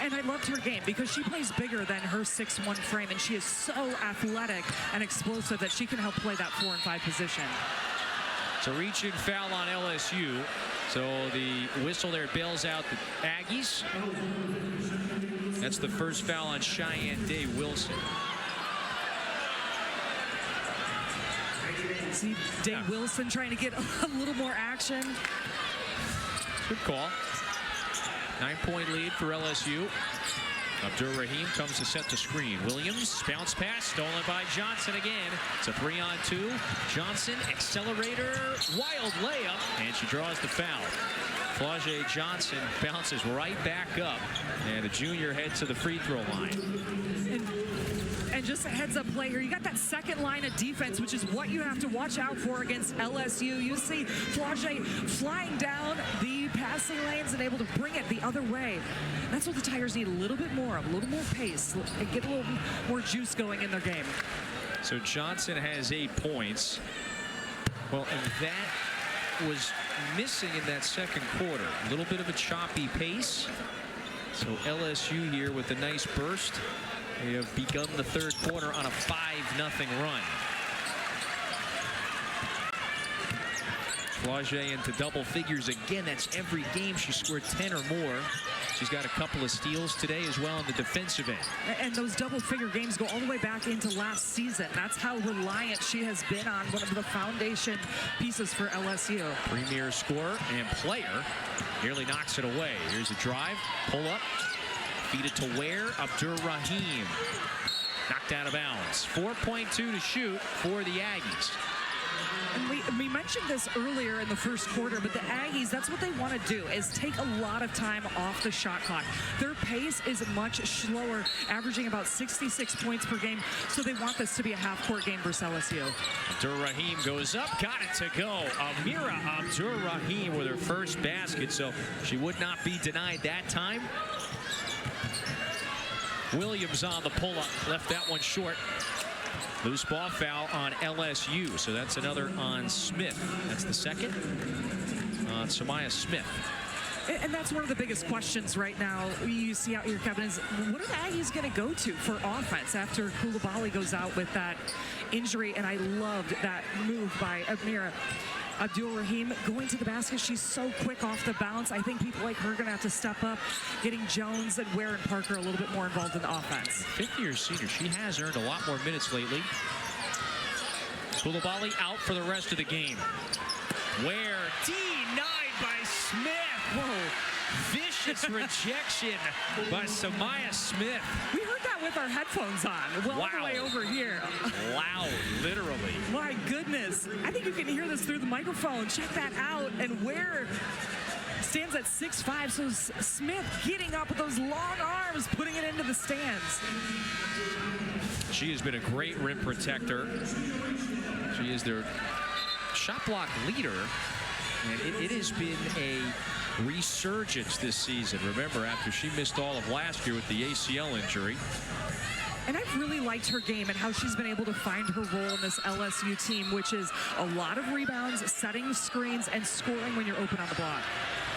And I loved her game because she plays bigger than her 6'1" frame, and she is so athletic and explosive that she can help play that 4 and 5 position. It's a reaching foul on LSU. So the whistle there bails out the Aggies. That's the first foul on Cheyenne Day Wilson. See Day Wilson trying to get a little more action. Good call. 9-point lead for LSU. Abdur-Rahim comes to set the screen. Williams, bounce pass, stolen by Johnson again. It's a 3-on-2. Johnson, accelerator, wild layup, and she draws the foul. Flau'jae Johnson bounces right back up, and the junior heads to the free throw line. And just a heads-up play here. You got that second line of defense, which is what you have to watch out for against LSU. You see Flau'jae flying down the passing lanes and able to bring it the other way. That's what the Tigers need, a little bit more, a little more pace, and get a little more juice going in their game. So Johnson has 8 points. Well, and that was missing in that second quarter. A little bit of a choppy pace. So LSU here with a nice burst. They have begun the third quarter on a 5-0 run. Flau'jae into double figures again. That's every game she scored 10 or more. She's got a couple of steals today as well on the defensive end. And those double-figure games go all the way back into last season. That's how reliant she has been on one of the foundation pieces for LSU. Premier scorer and player. Nearly knocks it away. Here's a drive, pull up. Feed it to Ware. Abdur-Rahim knocked out of bounds. 4.2 to shoot for the Aggies. And we mentioned this earlier in the first quarter, but the Aggies, that's what they want to do, is take a lot of time off the shot clock. Their pace is much slower, averaging about 66 points per game, so they want this to be a half-court game versus LSU. Abdur-Rahim goes up, got it to go. Amira Abdur-Rahim with her first basket, so she would not be denied that time. Williams on the pull-up, left that one short. Loose ball foul on LSU, so that's another on Smith. That's the second on Samaya Smith. And that's one of the biggest questions right now you see out here, Kevin, is what are the Aggies going to go to for offense after Coulibaly goes out with that injury? And I loved that move by Amira Abdur-Rahim going to the basket. She's so quick off the bounce. I think people like her are going to have to step up, getting Jones and Ware and Parker a little bit more involved in the offense. Fifth-year senior. She has earned a lot more minutes lately. Coulibaly out for the rest of the game. Ware denied by Smith. Whoa. Vicious rejection by Samaya Smith. We heard that with our headphones on. Well, wow. All the way over here. Loud, literally. My goodness. I think you can hear this through the microphone. Check that out. And Ware stands at 6'5", so Smith getting up with those long arms, putting it into the stands. She has been a great rim protector. She is their shot block leader. And it has been a resurgence this season. Remember, after she missed all of last year with the ACL injury. And I've really liked her game and how she's been able to find her role in this LSU team, which is a lot of rebounds, setting screens, and scoring when you're open on the block.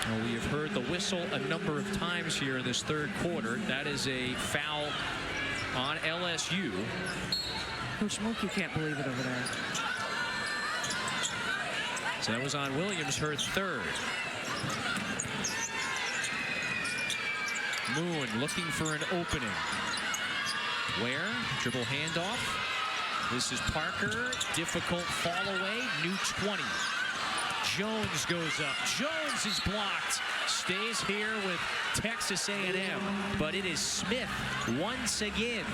Well, we have heard the whistle a number of times here in this third quarter. That is a foul on LSU. Coach Mulkey can't believe it over there. So that was on Williams, her third. Moon looking for an opening. Ware, dribble handoff. This is Parker. Difficult fall away. New 20. Jones goes up. Jones is blocked. Stays here with Texas A&M. But it is Smith once again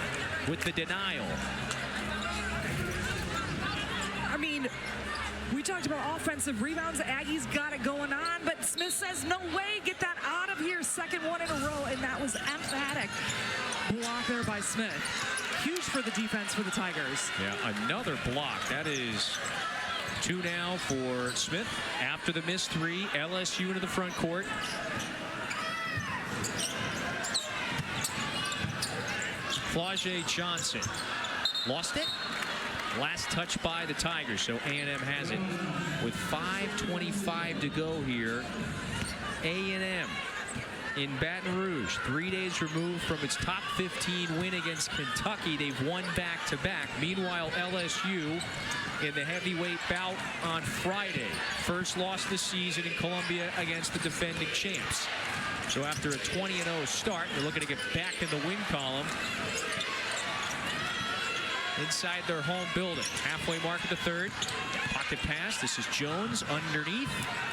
with the denial. I mean, we talked about offensive rebounds. Aggies got it going on, but Smith says, no way, get that out of here. Second one in a row, and that was emphatic. Block there by Smith. Huge for the defense for the Tigers. Yeah, another block. That is 2 now for Smith. After the missed 3, LSU into the front court. Flau'jae Johnson lost it. Last touch by the Tigers, so A&M has it. With 5:25 to go here, A&M in Baton Rouge, 3 days removed from its top 15 win against Kentucky. They've won back-to-back. Meanwhile, LSU in the heavyweight bout on Friday. First loss this season in Columbia against the defending champs. So after a 20-0 start, they're looking to get back in the win column inside their home building. Halfway mark of the third. Pocket pass. This is Jones underneath.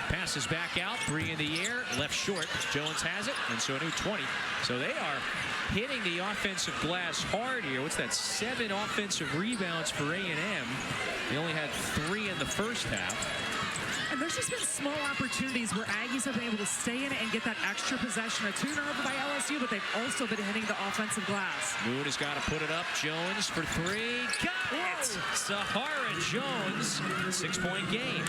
Passes back out. 3 in the air. Left short. Jones has it. And so a new 20. So they are hitting the offensive glass hard here. What's that? 7 offensive rebounds for A&M. They only had 3 in the first half. And there's just been small opportunities where Aggies have been able to stay in it and get that extra possession. A turnover by LSU, but they've also been hitting the offensive glass. Moon has got to put it up. Jones for 3. Got it! Sahara Jones, 6-point game.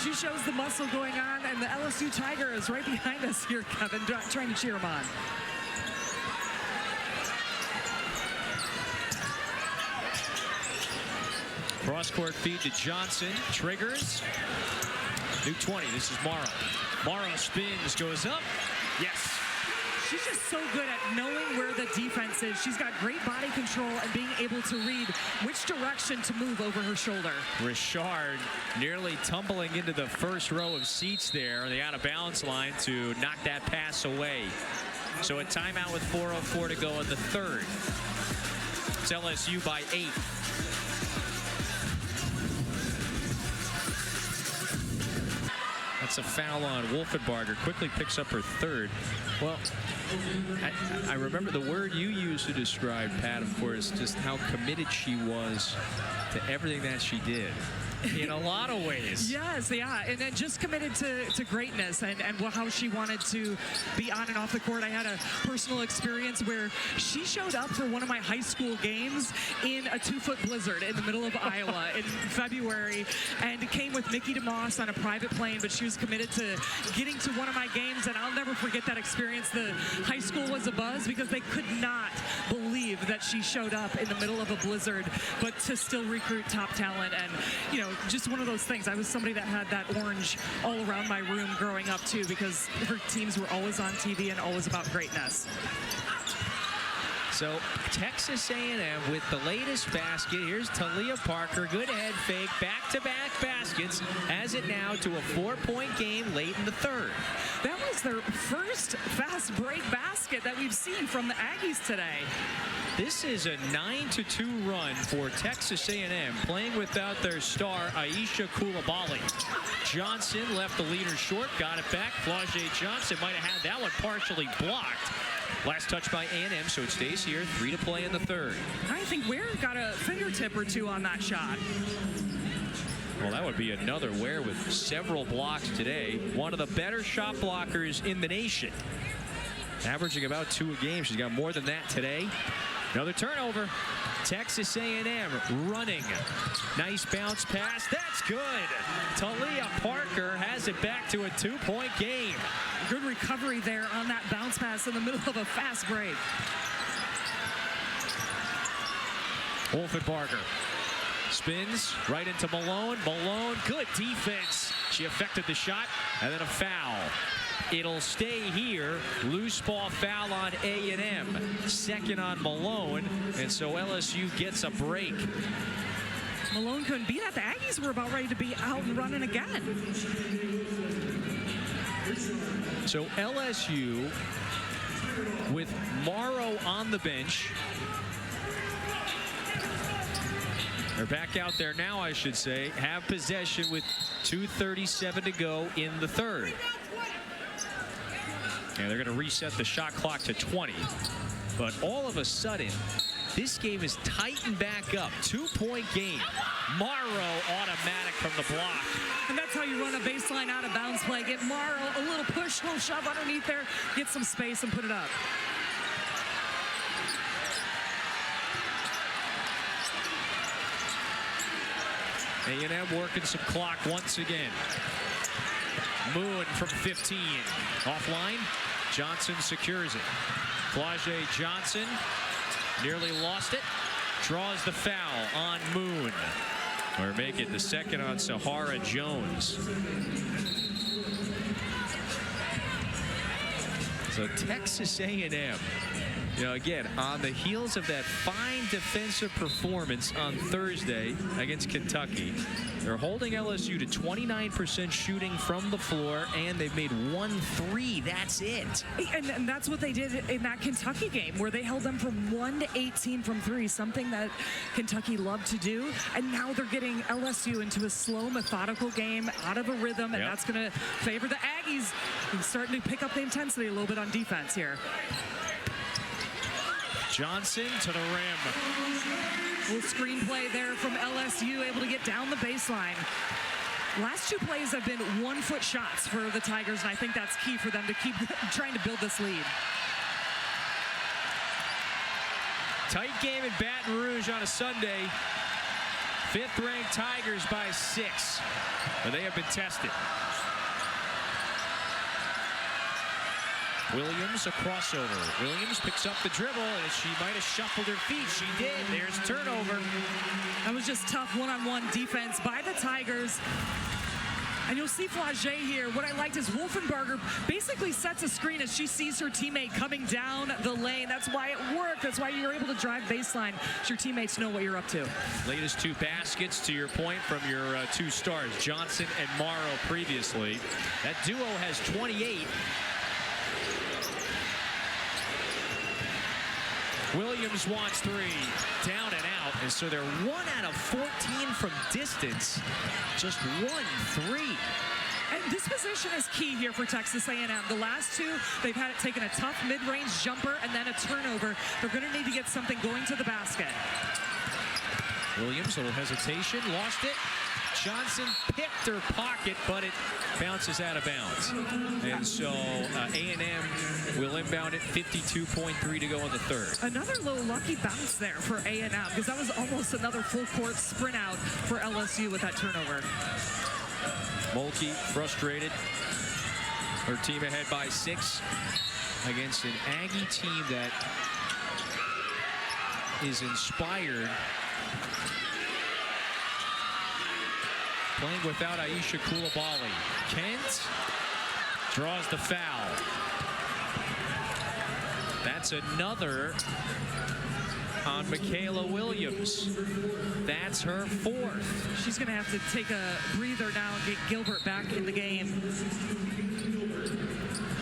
She shows the muscle going on, and the LSU Tiger is right behind us here, Kevin, trying to cheer him on. Cross-court feed to Johnson. Triggers. New 20. This is Morrow. Morrow spins, goes up. Yes. She's just so good at knowing where the defense is. She's got great body control and being able to read which direction to move over her shoulder. Richard nearly tumbling into the first row of seats there on the out-of-bounds line to knock that pass away. So a timeout with 4:04 to go in the third. It's LSU by 8. That's a foul on Wolfenbarger. Quickly picks up her third. Well, I remember the word you used to describe, Pat, of course, just how committed she was to everything that she did. In a lot of ways. Yes, yeah, and then just committed to greatness and how she wanted to be on and off the court. I had a personal experience where she showed up for one of my high school games in a 2-foot blizzard in the middle of Iowa in February, and came with Mickey DeMoss on a private plane, but she was committed to getting to one of my games, and I'll never forget that experience. The high school was abuzz because they could not believe that she showed up in the middle of a blizzard, but to still recruit top talent. And, you know, just one of those things. I was somebody that had that orange all around my room growing up too, because her teams were always on TV and always about greatness. So Texas A&M with the latest basket. Here's Talia Parker. Good head fake. Back-to-back baskets. Has it now to a 4-point game late in the third. That was their first fast break basket that we've seen from the Aggies today. This is a 9-2 run for Texas A&M, playing without their star, Aisha Coulibaly. Johnson left the leader short, got it back. Flau'jae Johnson might have had that one partially blocked. Last touch by A&M, so it stays here. 3 to play in the third. I think Ware got a fingertip or two on that shot. Well, that would be another Ware with several blocks today. One of the better shot blockers in the nation. Averaging about 2 a game. She's got more than that today. Another turnover. Texas A&M running. Nice bounce pass. That's good. Talia Parker has it back to a 2-point game. Good recovery there on that bounce pass in the middle of a fast break. Wolfenbarger spins right into Malone. Malone, good defense. She affected the shot, and then a foul. It'll stay here. Loose ball foul on A&M. Second on Malone, and so LSU gets a break. Malone couldn't beat that. The Aggies were about ready to be out and running again. So LSU with Morrow on the bench. They're back out there now, I should say. Have possession with 2:37 to go in the third. And they're going to reset the shot clock to 20. But all of a sudden, this game is tightened back up. 2-point game. Morrow automatic from the block. And that's how you run a baseline out of bounds play. Get Morrow a little push, little shove underneath there, get some space and put it up. A&M working some clock once again. Moon from 15. Offline. Johnson secures it. Flau'jae Johnson nearly lost it. Draws the foul on Moon. Or make it the second on Sahara Jones. So Texas A&M, again, on the heels of that fine defensive performance on Thursday against Kentucky, they're holding LSU to 29% shooting from the floor, and they've made 1 3. That's it. And that's what they did in that Kentucky game, where they held them from 1 to 18 from 3, something that Kentucky loved to do. And now they're getting LSU into a slow, methodical game, out of a rhythm, and that's going to favor the Aggies. And starting to pick up the intensity a little bit on defense here. Johnson to the rim. Little screenplay there from LSU, able to get down the baseline. Last 2 plays have been 1-foot shots for the Tigers, and I think that's key for them to keep trying to build this lead. Tight game in Baton Rouge on a Sunday. 5th-ranked Tigers by 6. But they have been tested. Williams, a crossover. Williams picks up the dribble, and she might have shuffled her feet. She did. There's turnover. That was just tough one-on-one defense by the Tigers. And you'll see Flau'jae here. What I liked is Wolfenbarger basically sets a screen as she sees her teammate coming down the lane. That's why it worked. That's why you're able to drive baseline, so your teammates know what you're up to. Latest 2 baskets, to your point, from your 2 stars, Johnson and Morrow previously. That duo has 28. Williams wants 3, down and out, and so they're 1 out of 14 from distance, just 1 3. And this position is key here for Texas A&M. The last 2, they've had it taken a tough mid-range jumper and then a turnover. They're going to need to get something going to the basket. Williams, a little hesitation, lost it. Johnson picked her pocket, but it bounces out of bounds. And so A&M will inbound it, 52.3 to go in the third. Another little lucky bounce there for A&M, because that was almost another full-court sprint out for LSU with that turnover. Mulkey frustrated. Her team ahead by 6 against an Aggie team that is inspired. Playing without Aisha Coulibaly. Kent draws the foul. That's another on Michaela Williams. That's her 4th. She's going to have to take a breather now and get Gilbert back in the game.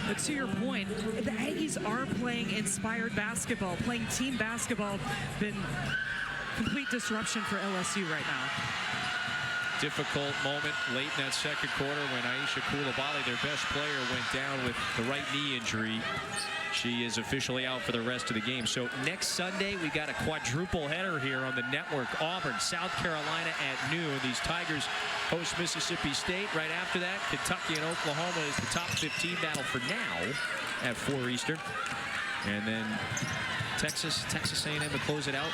But to your point, the Aggies are playing inspired basketball, playing team basketball. Been complete disruption for LSU right now. Difficult moment late in that second quarter when Aisha Coulibaly, their best player, went down with the right knee injury. She is officially out for the rest of the game. So next Sunday, we got a quadruple header here on the network. Auburn, South Carolina at noon. These Tigers host Mississippi State. Right after that, Kentucky and Oklahoma is the top 15 battle for now at 4 Eastern. And then Texas A&M to close it out.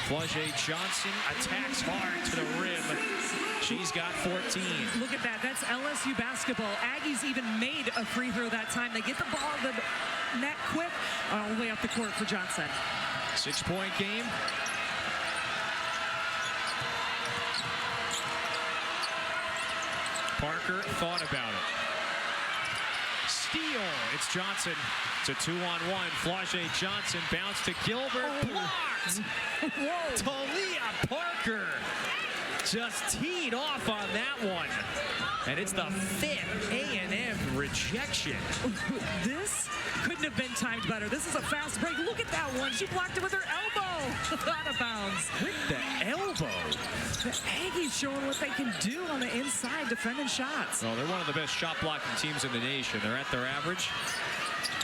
Flau'jae Johnson attacks hard to the rim. She's got 14. Look at that. That's LSU basketball. Aggies even made a free throw that time. They get the ball to the net quick, all the way up the court for Johnson. 6-point game. Parker thought about it. Steal. It's Johnson. It's a 2-on-1. Flau'jae Johnson bounce to Gilbert. Blocked. Whoa. Talia Parker just teed off on that one. And it's the 5th A&M rejection. This couldn't have been timed better. This is a fast break. Look at that one. She blocked it with her elbow. Out of bounds. With the elbow. The Aggies showing what they can do on the inside, defending shots. Well, they're one of the best shot blocking teams in the nation. They're at their average.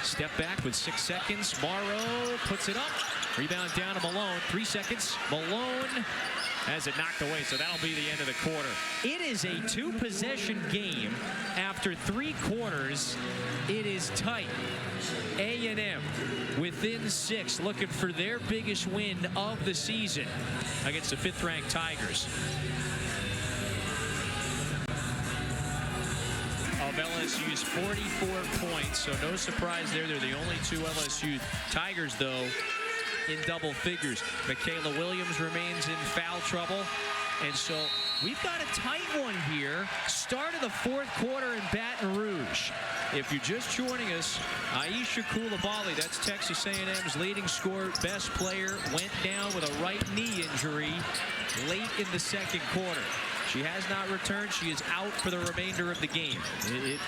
Step back with 6 seconds. Morrow puts it up. Rebound down to Malone. 3 seconds. Malone has it knocked away, so that'll be the end of the quarter. It is a 2-possession game. After 3 quarters, it is tight. A&M within 6, looking for their biggest win of the season against the 5th-ranked Tigers. Of LSU's 44 points, so no surprise there. They're the only 2 LSU Tigers, though, in double figures. Michaela Williams remains in foul trouble. And so we've got a tight one here. Start of the 4th quarter in Baton Rouge. If you're just joining us, Aisha Coulibaly, that's Texas A&M's leading scorer, best player, went down with a right knee injury late in the 2nd quarter. She has not returned. She is out for the remainder of the game.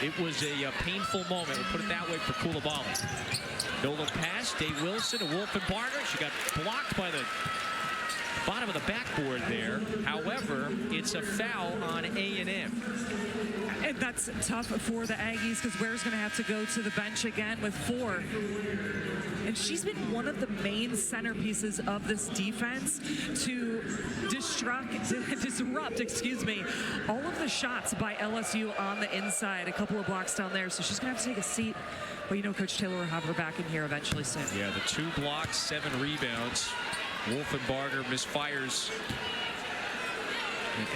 It was a painful moment, we'll put it that way, for Coulibaly. No-look pass, Day Wilson to Wolfenbarger. She got blocked by the bottom of the backboard there. However, it's a foul on A&M. And that's tough for the Aggies because Ware's going to have to go to the bench again with 4. And she's been one of the main centerpieces of this defense to disrupt, all of the shots by LSU on the inside. A couple of blocks down there, so she's going to have to take a seat. But you know, Coach Taylor will have her back in here eventually soon. Yeah, the 2 blocks, 7 rebounds. Wolfenbarger misfires.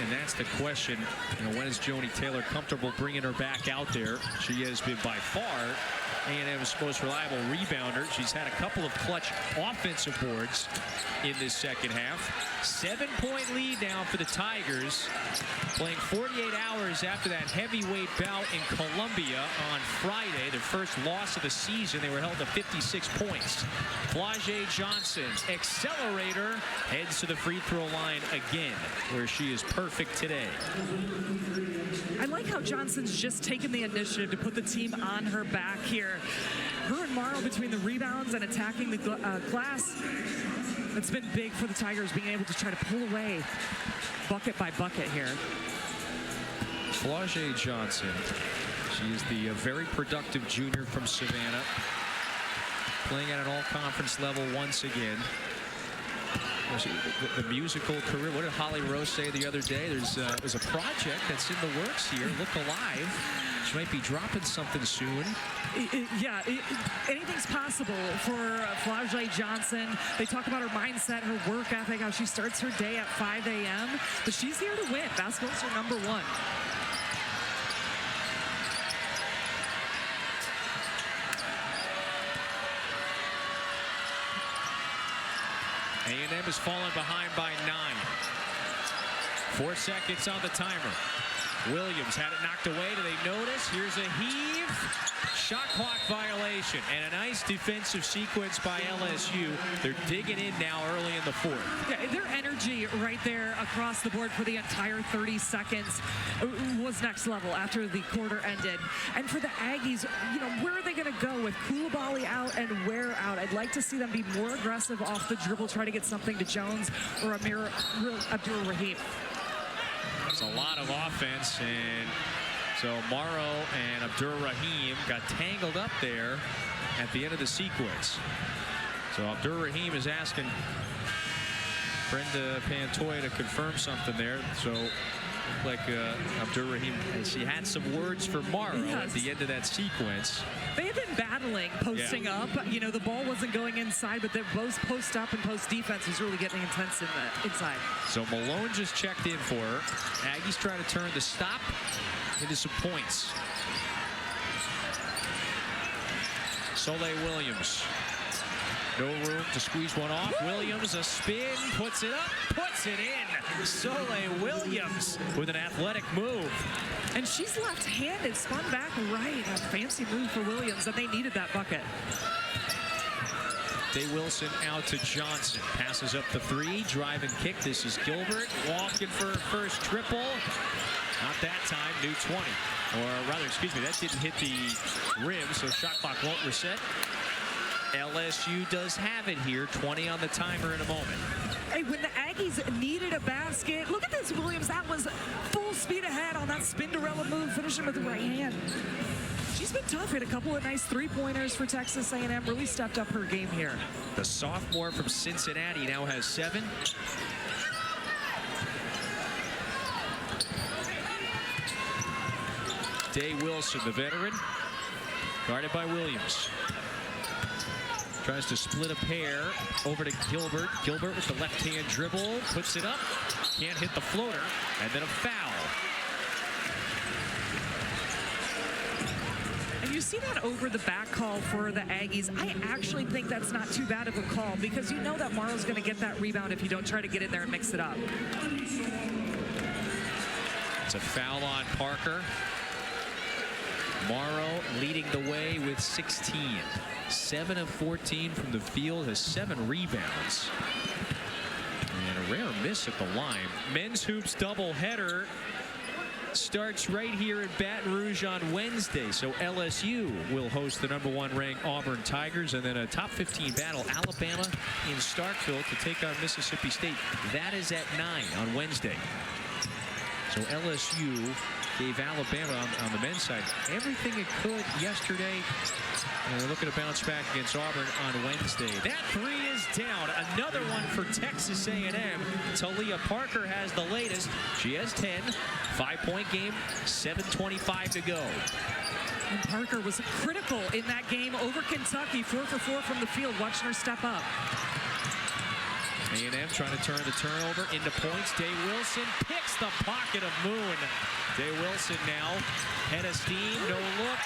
And that's the question. You know, when is Joni Taylor comfortable bringing her back out there? She has been by far A&M's most reliable rebounder. She's had a couple of clutch offensive boards in this 2nd half. 7-point lead now for the Tigers, playing 48 hours after that heavyweight bout in Columbia on Friday. Their first loss of the season. They were held to 56 points. Flau'jae Johnson, accelerator, heads to the free throw line again, where she is perfect today. I like how Johnson's just taken the initiative to put the team on her back here. Her and Morrow between the rebounds and attacking the glass. It's been big for the Tigers being able to try to pull away bucket by bucket here. Flau'jae Johnson. She is the very productive junior from Savannah, playing at an all-conference level once again. The musical career. What did Holly Rose say the other day? There's a project that's in the works here. Look Alive. She might be dropping something soon. Anything's possible for Flau'jae Johnson. They talk about her mindset, her work ethic, how she starts her day at 5 a.m. But she's here to win. Basketball's her number 1. A&M has fallen behind by 9. 4 seconds on the timer. Williams had it knocked away. Do they notice? Here's a heave. Shot clock violation. And a nice defensive sequence by LSU. They're digging in now early in the 4th. Yeah, their energy right there across the board for the entire 30 seconds was next level after the quarter ended. And for the Aggies, you know, where are they going to go with Coulibaly out and Ware out? I'd like to see them be more aggressive off the dribble, try to get something to Jones or Abdur-Rahim. It's a lot of offense, and so Morrow and Abdur-Rahim got tangled up there at the end of the sequence. So Abdur-Rahim is asking Brenda Pantoja to confirm something there. So like Abdur-Rahim, she had some words for Morrow at the end of that sequence. They have been battling posting up. You know, the ball wasn't going inside, but their both post up and post defense was really getting intense in the inside. So Malone just checked in for her. Aggies trying to turn the stop into some points. Soleil Williams. No room to squeeze one off. Williams, a spin, puts it up, puts it in. Soleil Williams with an athletic move. And she's left-handed, spun back right. A fancy move for Williams, and they needed that bucket. Day Wilson out to Johnson. Passes up the 3, drive and kick. This is Gilbert walking for her first triple. Not that time, new 20. Or rather, excuse me, that didn't hit the rim, so shot clock won't reset. LSU does have it here, 20 on the timer in a moment. Hey, when the Aggies needed a basket, look at this, Williams. That was full speed ahead on that Spinderella move, finishing with the right hand. She's been tough. Hit a couple of nice three-pointers for Texas A&M. Really stepped up her game here. The sophomore from Cincinnati now has 7. Day Wilson, the veteran, guarded by Williams. Tries to split a pair over to Gilbert. Gilbert with the left-hand dribble, puts it up, can't hit the floater, and then a foul. And you see that over the back call for the Aggies. I actually think that's not too bad of a call because you know that Morrow's going to get that rebound if you don't try to get in there and mix it up. It's a foul on Parker. Morrow leading the way with 16. 7 of 14 from the field, has 7 rebounds. And a rare miss at the line. Men's hoops doubleheader starts right here in Baton Rouge on Wednesday. So LSU will host the #1 ranked Auburn Tigers, and then a top 15 battle, Alabama in Starkville to take on Mississippi State. That is at 9 on Wednesday. So LSU gave Alabama on the men's side everything it could yesterday. And they're looking to bounce back against Auburn on Wednesday. That 3 is down. Another one for Texas A&M. Talia Parker has the latest. She has 10. 5-point game, 7:25 to go. And Parker was critical in that game over Kentucky. 4 for 4 from the field. Watching her step up. A&M trying to turn the turnover into points. Day Wilson picks the pocket of Moon. Day Wilson now, head of steam, no look,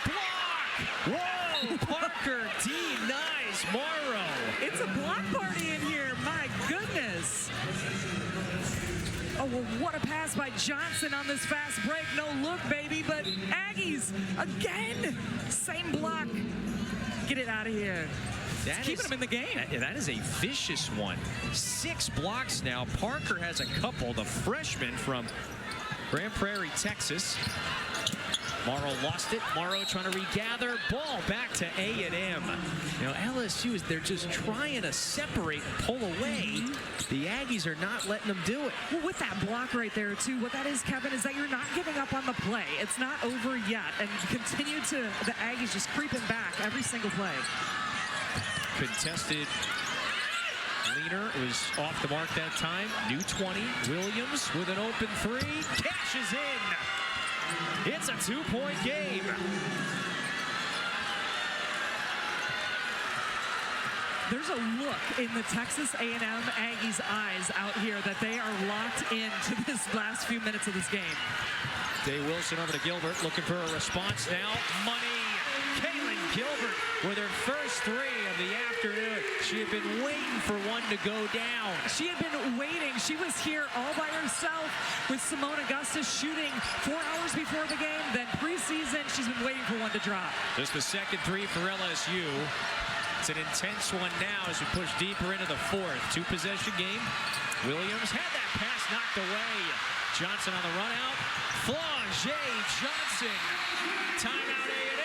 block! Whoa, Parker denies Morrow. It's a block party in here, my goodness. Oh, well, what a pass by Johnson on this fast break. No look, baby, but Aggies, again, same block. Get it out of here. Keeping them in the game. That is a vicious one. 6 blocks now. Parker has a couple. The freshman from Grand Prairie, Texas. Morrow lost it. Morrow trying to regather. Ball back to A&M. You know, LSU, they're just trying to separate, pull away. The Aggies are not letting them do it. Well, with that block right there, too, what that is, Kevin, is that you're not giving up on the play. It's not over yet. And continue to, the Aggies just creeping back every single play. Contested leaner. It was off the mark that time. New 20. Williams with an open 3. Cashes in. It's a 2-point game. There's a look in the Texas A&M Aggies' eyes out here that they are locked into this last few minutes of this game. Day Wilson over to Gilbert, looking for a response now. Money. Kaylin Gilbert with her first 3 of the afternoon. She had been waiting for one to go down. She had been waiting. She was here all by herself with Simone Augustus shooting 4 hours before the game. Then preseason, she's been waiting for one to drop. Just the second 3 for LSU. It's an intense one now as we push deeper into the 4th. 2-possession game. Williams had that pass knocked away. Johnson on the run out. Flangé Johnson. Timeout A&M.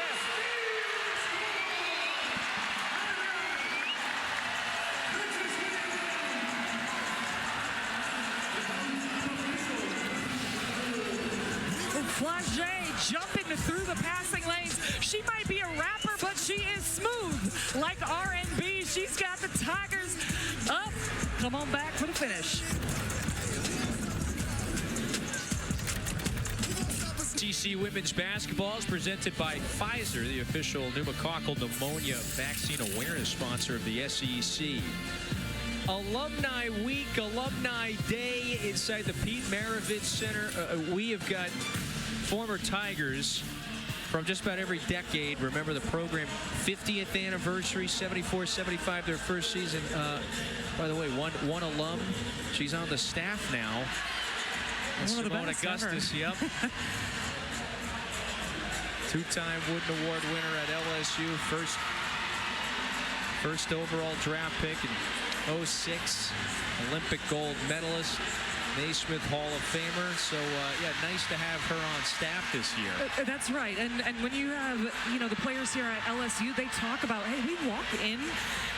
Flangé jumping through the passing lanes. She might be a rapper, but she is smooth like R&B. She's got the Tigers up. Come on back for the finish. TC Women's Basketball is presented by Pfizer, the official pneumococcal pneumonia vaccine awareness sponsor of the SEC. Alumni Week, Alumni Day inside the Pete Maravich Center. We have got former Tigers from just about every decade. Remember the program, 50th anniversary, 74-75, their first season. By the way, one alum, she's on the staff now. Simone Augustus, yep. 2-time Wooden Award winner at LSU, first overall draft pick in 06, Olympic gold medalist. Naismith Hall of Famer. So, yeah, nice to have her on staff this year. That's right. And when you have, the players here at LSU, they talk about, hey, we walk in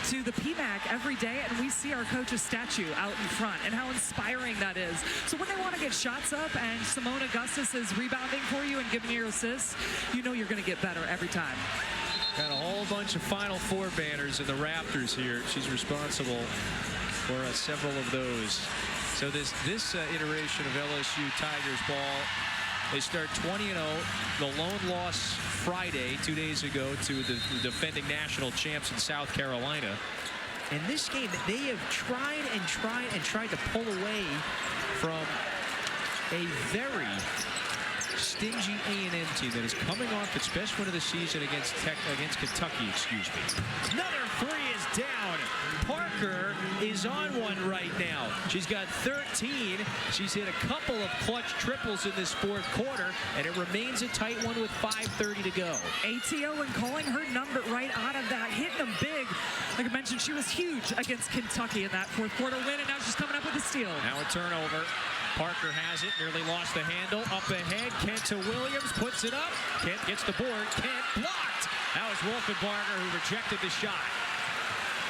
to the PMAC every day and we see our coach's statue out in front and how inspiring that is. So when they want to get shots up and Simone Augustus is rebounding for you and giving you assists, you know you're going to get better every time. Got a whole bunch of Final Four banners in the rafters here. She's responsible for several of those. So this iteration of LSU Tigers ball, they start 20-0. The lone loss Friday, 2 days ago, to the defending national champs in South Carolina. In this game, they have tried to pull away from a very stingy A&M team that is coming off its best win of the season against Kentucky, Another three is down. Parker is on one right now. She's got 13. She's hit a couple of clutch triples in this fourth quarter, and it remains a tight one with 5:30 to go. ATO and calling her number right out of that, hitting them big. Like I mentioned, she was huge against Kentucky in that fourth quarter win, and now she's coming up with a steal. Now a turnover. Parker has it, nearly lost the handle. Up ahead, Kent to Williams, puts it up. Kent gets the board. Kent blocked. That was Wolfenbarger who rejected the shot.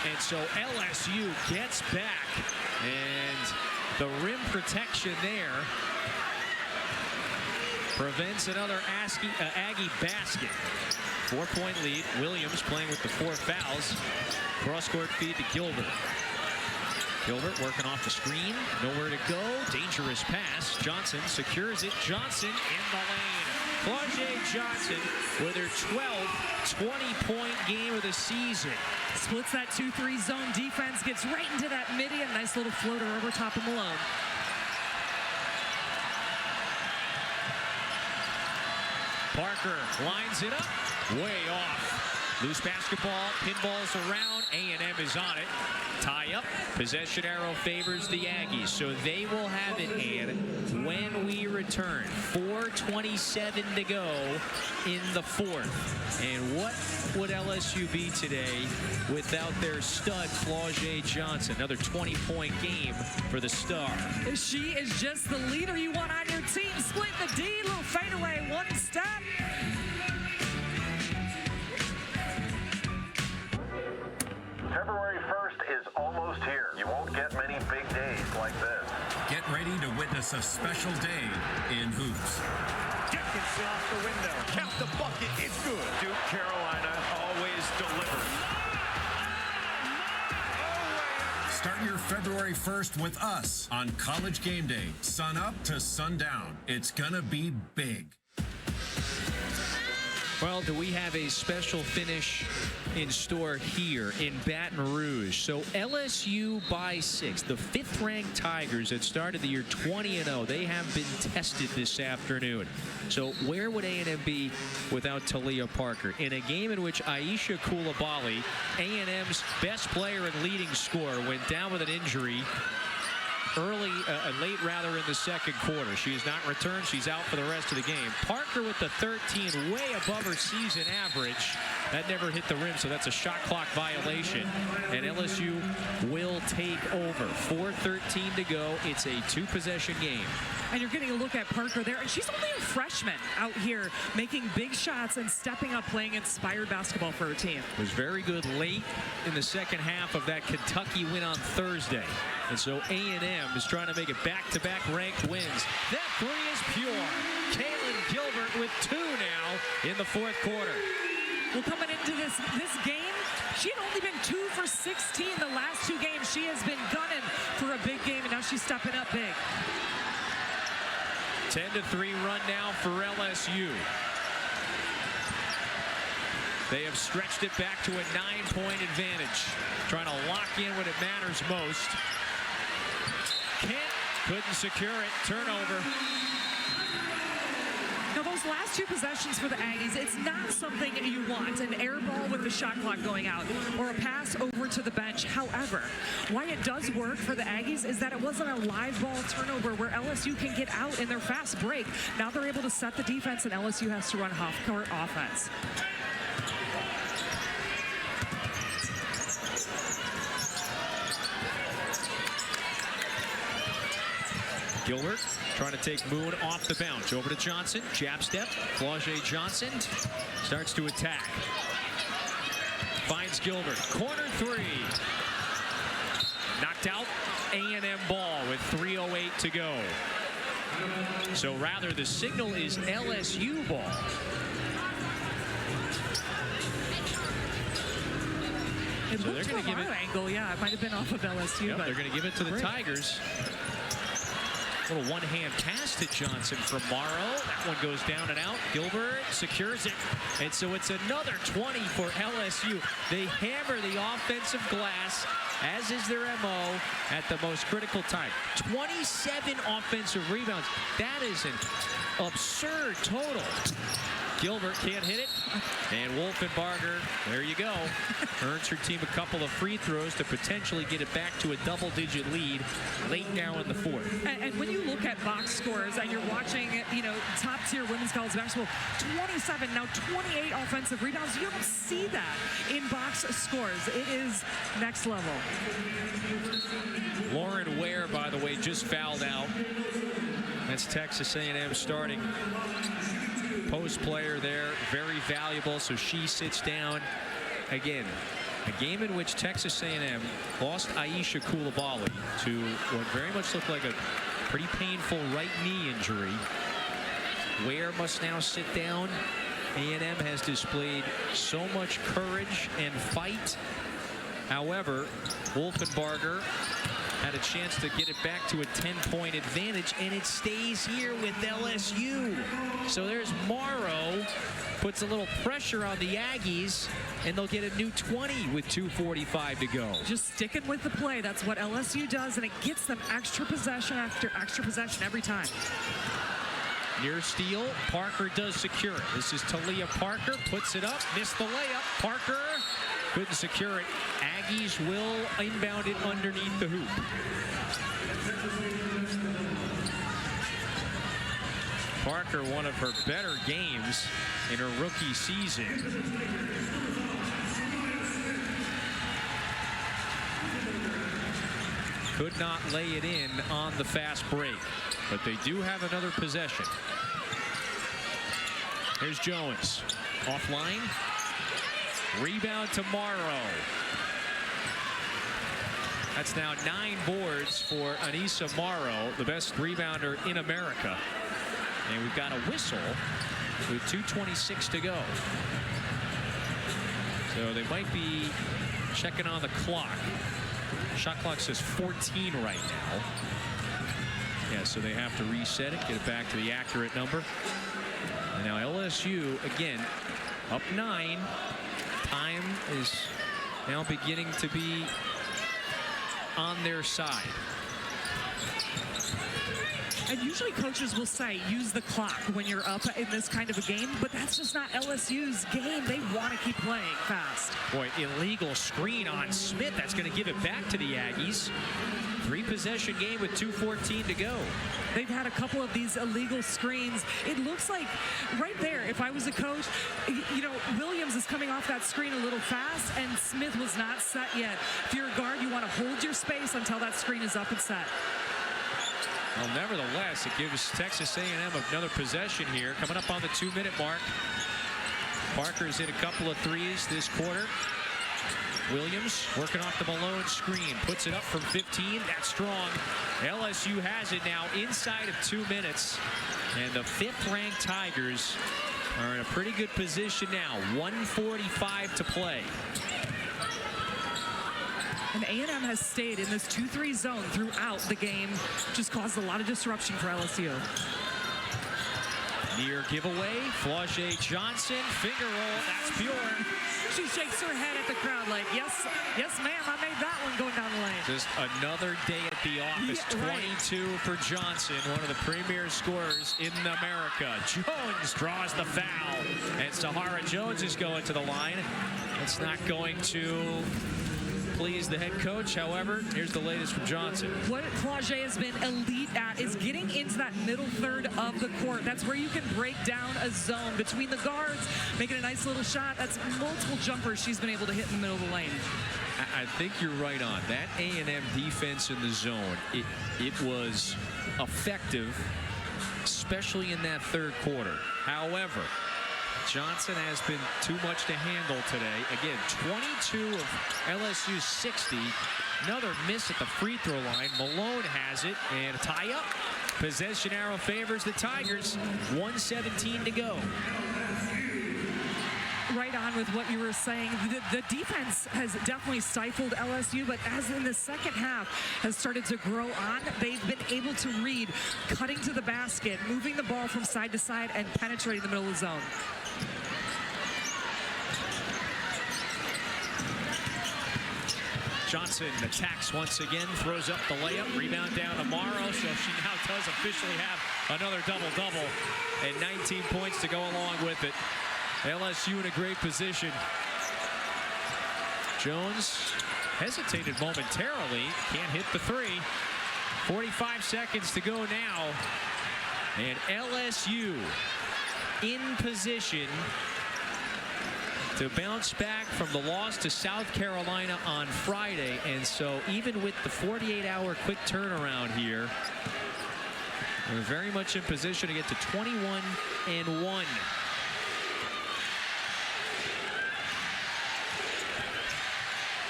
And so LSU gets back, and the rim protection there prevents another Aggie basket. 4-point lead. Williams playing with the 4 fouls. Cross-court feed to Gilbert. Gilbert working off the screen. Nowhere to go. Dangerous pass. Johnson secures it. Johnson in the lane. Flau'jae Johnson with her 12th 20-point game of the season. Splits that 2-3 zone defense. Gets right into that midi. A nice little floater over top of Malone. Parker lines it up. Way off. Loose basketball, pinballs around, A&M is on it. Tie up, possession arrow favors the Aggies, so they will have it, and when we return, 4:27 to go in the fourth. And what would LSU be today without their stud, Flau'jae Johnson? Another 20-point game for the star. She is just the leader you want on your team. Split the D, little fadeaway, one step. February 1st is almost here. You won't get many big days like this. Get ready to witness a special day in hoops. Dickinson off the window. Count the bucket. It's good. Duke, Carolina always delivers. Start your February 1st with us on College Game Day. Sun up to sundown. It's gonna be big. Well, do we have a special finish in store here in Baton Rouge? So LSU by 6, the 5th-ranked Tigers that started the year 20-0. They have been tested this afternoon. So where would A&M be without Talia Parker? In a game in which Aisha Coulibaly, A&M's best player and leading scorer, went down with an injury late in the second quarter. She has not returned. She's out for the rest of the game. Parker with the 13, way above her season average. That never hit the rim, so that's a shot clock violation. And LSU will take over. 4:13 to go. It's a 2-possession game. And you're getting a look at Parker there. And she's only a freshman out here making big shots and stepping up, playing inspired basketball for her team. Was very good late in the second half of that Kentucky win on Thursday. And so A&M is trying to make it back-to-back ranked wins. That three is pure. Kaylin Gilbert with 2 now in the fourth quarter. Well, coming into this game, she had only been 2 for 16 the last 2 games. She has been gunning for a big game, and now she's stepping up big. 10-3 run now for LSU. They have stretched it back to a 9-point advantage. Trying to lock in when it matters most. Kent couldn't secure it. Turnover. Now, those last 2 possessions for the Aggies, it's not something you want, an air ball with the shot clock going out or a pass over to the bench. However, why it does work for the Aggies is that it wasn't a live ball turnover where LSU can get out in their fast break. Now they're able to set the defense, and LSU has to run half-court offense. Gilbert trying to take Moon off the bounce. Over to Johnson. Jab step. Flaugier Johnson starts to attack. Finds Gilbert. Corner three. Knocked out. A&M ball with 3:08 to go. So rather, the signal is LSU ball. So they're going to give it angle. Yeah, it might have been off of LSU. Yep, but they're going to give it to the Tigers. Little one-hand pass to Johnson from Morrow. That one goes down and out. Gilbert secures it. And so it's another 20 for LSU. They hammer the offensive glass, as is their MO, at the most critical time. 27 offensive rebounds. That is an absurd total. Gilbert can't hit it. And Wolfenbarger, there you go, earns her team a couple of free throws to potentially get it back to a double-digit lead late now in the fourth. And when you look at box scores and you're watching, top-tier women's college basketball, 27, now 28 offensive rebounds. You don't see that in box scores. It is next level. Lauren Ware, by the way, just fouled out. That's Texas A&M starting post player there, very valuable, so she sits down. Again, a game in which Texas A&M lost Aisha Coulibaly to what very much looked like a pretty painful right knee injury. Ware must now sit down. A&M has displayed so much courage and fight. However, Wolfenbarger had a chance to get it back to a 10-point advantage, and it stays here with LSU. So there's Morrow, puts a little pressure on the Aggies, and they'll get a new 20 with 2:45 to go. Just sticking with the play. That's what LSU does, and it gets them extra possession after extra possession every time. Near steal, Parker does secure it. This is Talia Parker, puts it up, missed the layup. Parker couldn't secure it. Aggies will inbound it underneath the hoop. Parker, one of her better games in her rookie season. Could not lay it in on the fast break, but they do have another possession. Here's Jones, offline. Rebound to Morrow. That's now 9 boards for Anissa Morrow, the best rebounder in America. And we've got a whistle with 2:26 to go. So they might be checking on the clock. Shot clock says 14 right now. Yeah, so they have to reset it, get it back to the accurate number. And now LSU, again, up 9. Time is now beginning to be on their side. And usually coaches will say, use the clock when you're up in this kind of a game, but that's just not LSU's game. They want to keep playing fast. Boy, illegal screen on Smith. That's going to give it back to the Aggies. 3-possession game with 2:14 to go. They've had a couple of these illegal screens. It looks like right there, if I was a coach, Williams is coming off that screen a little fast, and Smith was not set yet. If you're a guard, you want to hold your space until that screen is up and set. Well, nevertheless, it gives Texas A&M another possession here, coming up on the 2-minute mark. Parker's hit a couple of threes this quarter. Williams working off the Malone screen, puts it up from 15. That's strong. LSU has it now inside of 2 minutes, and the 5th-ranked Tigers are in a pretty good position now. 1:45 to play. And A&M has stayed in this 2-3 zone throughout the game. Just caused a lot of disruption for LSU. Near giveaway, Flaugier Johnson, finger roll, that's pure. She shakes her head at the crowd like, yes, ma'am, I made that one going down the lane. Just another day at the office. Yeah, right. 22 for Johnson, one of the premier scorers in America. Jones draws the foul, and Sahara Jones is going to the line. It's not going to please the head coach. However, here's the latest from Johnson. What Flaugier has been elite at is getting into that middle third of the court. That's where you can break down a zone between the guards, making a nice little shot. That's multiple jumpers she's been able to hit in the middle of the lane. I think you're right on. That A&M defense in the zone, it was effective, especially in that third quarter. However, Johnson has been too much to handle today. Again, 22 of LSU's 60. Another miss at the free throw line. Malone has it, and a tie-up. Possession arrow favors the Tigers. 1:17 to go. Right on with what you were saying. The defense has definitely stifled LSU, but as in the second half has started to grow on, they've been able to read, cutting to the basket, moving the ball from side to side, and penetrating the middle of the zone. Johnson attacks once again, throws up the layup, rebound down to Morrow, so she now does officially have another double-double and 19 points to go along with it. LSU in a great position. Jones hesitated momentarily, can't hit the three. 45 seconds to go now, and LSU in position to bounce back from the loss to South Carolina on Friday. And so even with the 48-hour quick turnaround here, they're very much in position to get to 21-1.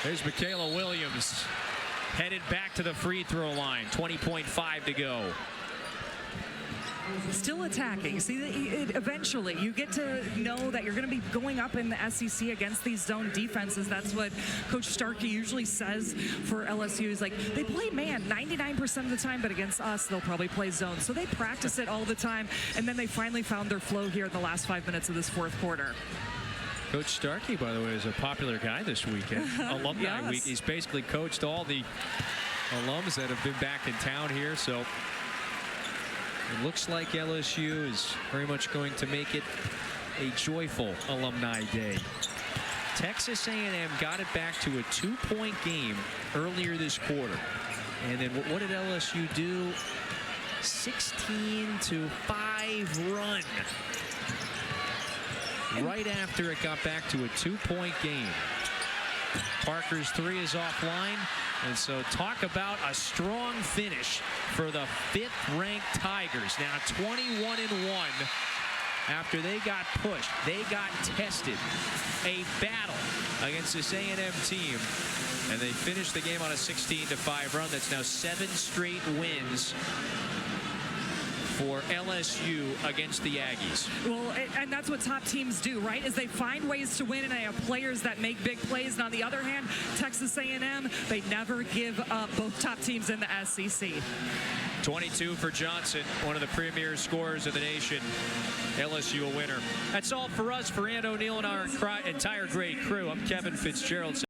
There's Michaela Williams headed back to the free throw line. 20.5 to go. Still attacking. See, eventually you get to know that you're going to be going up in the SEC against these zone defenses. That's what Coach Starkey usually says for LSU. Is like, they play man 99% of the time, but against us, they'll probably play zone. So they practice it all the time, and then they finally found their flow here in the last 5 minutes of this fourth quarter. Coach Starkey, by the way, is a popular guy this weekend. Alumni Week. He's basically coached all the alums that have been back in town here. So it looks like LSU is very much going to make it a joyful Alumni Day. Texas A&M got it back to a 2-point game earlier this quarter. And then what did LSU do? 16-5 run. Right after it got back to a 2-point game. Parker's three is offline, and so talk about a strong finish for the 5th-ranked Tigers. Now 21-1 after they got pushed. They got tested. A battle against this A&M team, and they finished the game on a 16-5 run. That's now 7 straight wins for LSU against the Aggies. Well, and that's what top teams do, right? Is they find ways to win, and they have players that make big plays. And on the other hand, Texas A&M, they never give up, both top teams in the SEC. 22 for Johnson, one of the premier scorers of the nation. LSU a winner. That's all for us. For Ann O'Neill and our entire great crew, I'm Kevin Fitzgerald.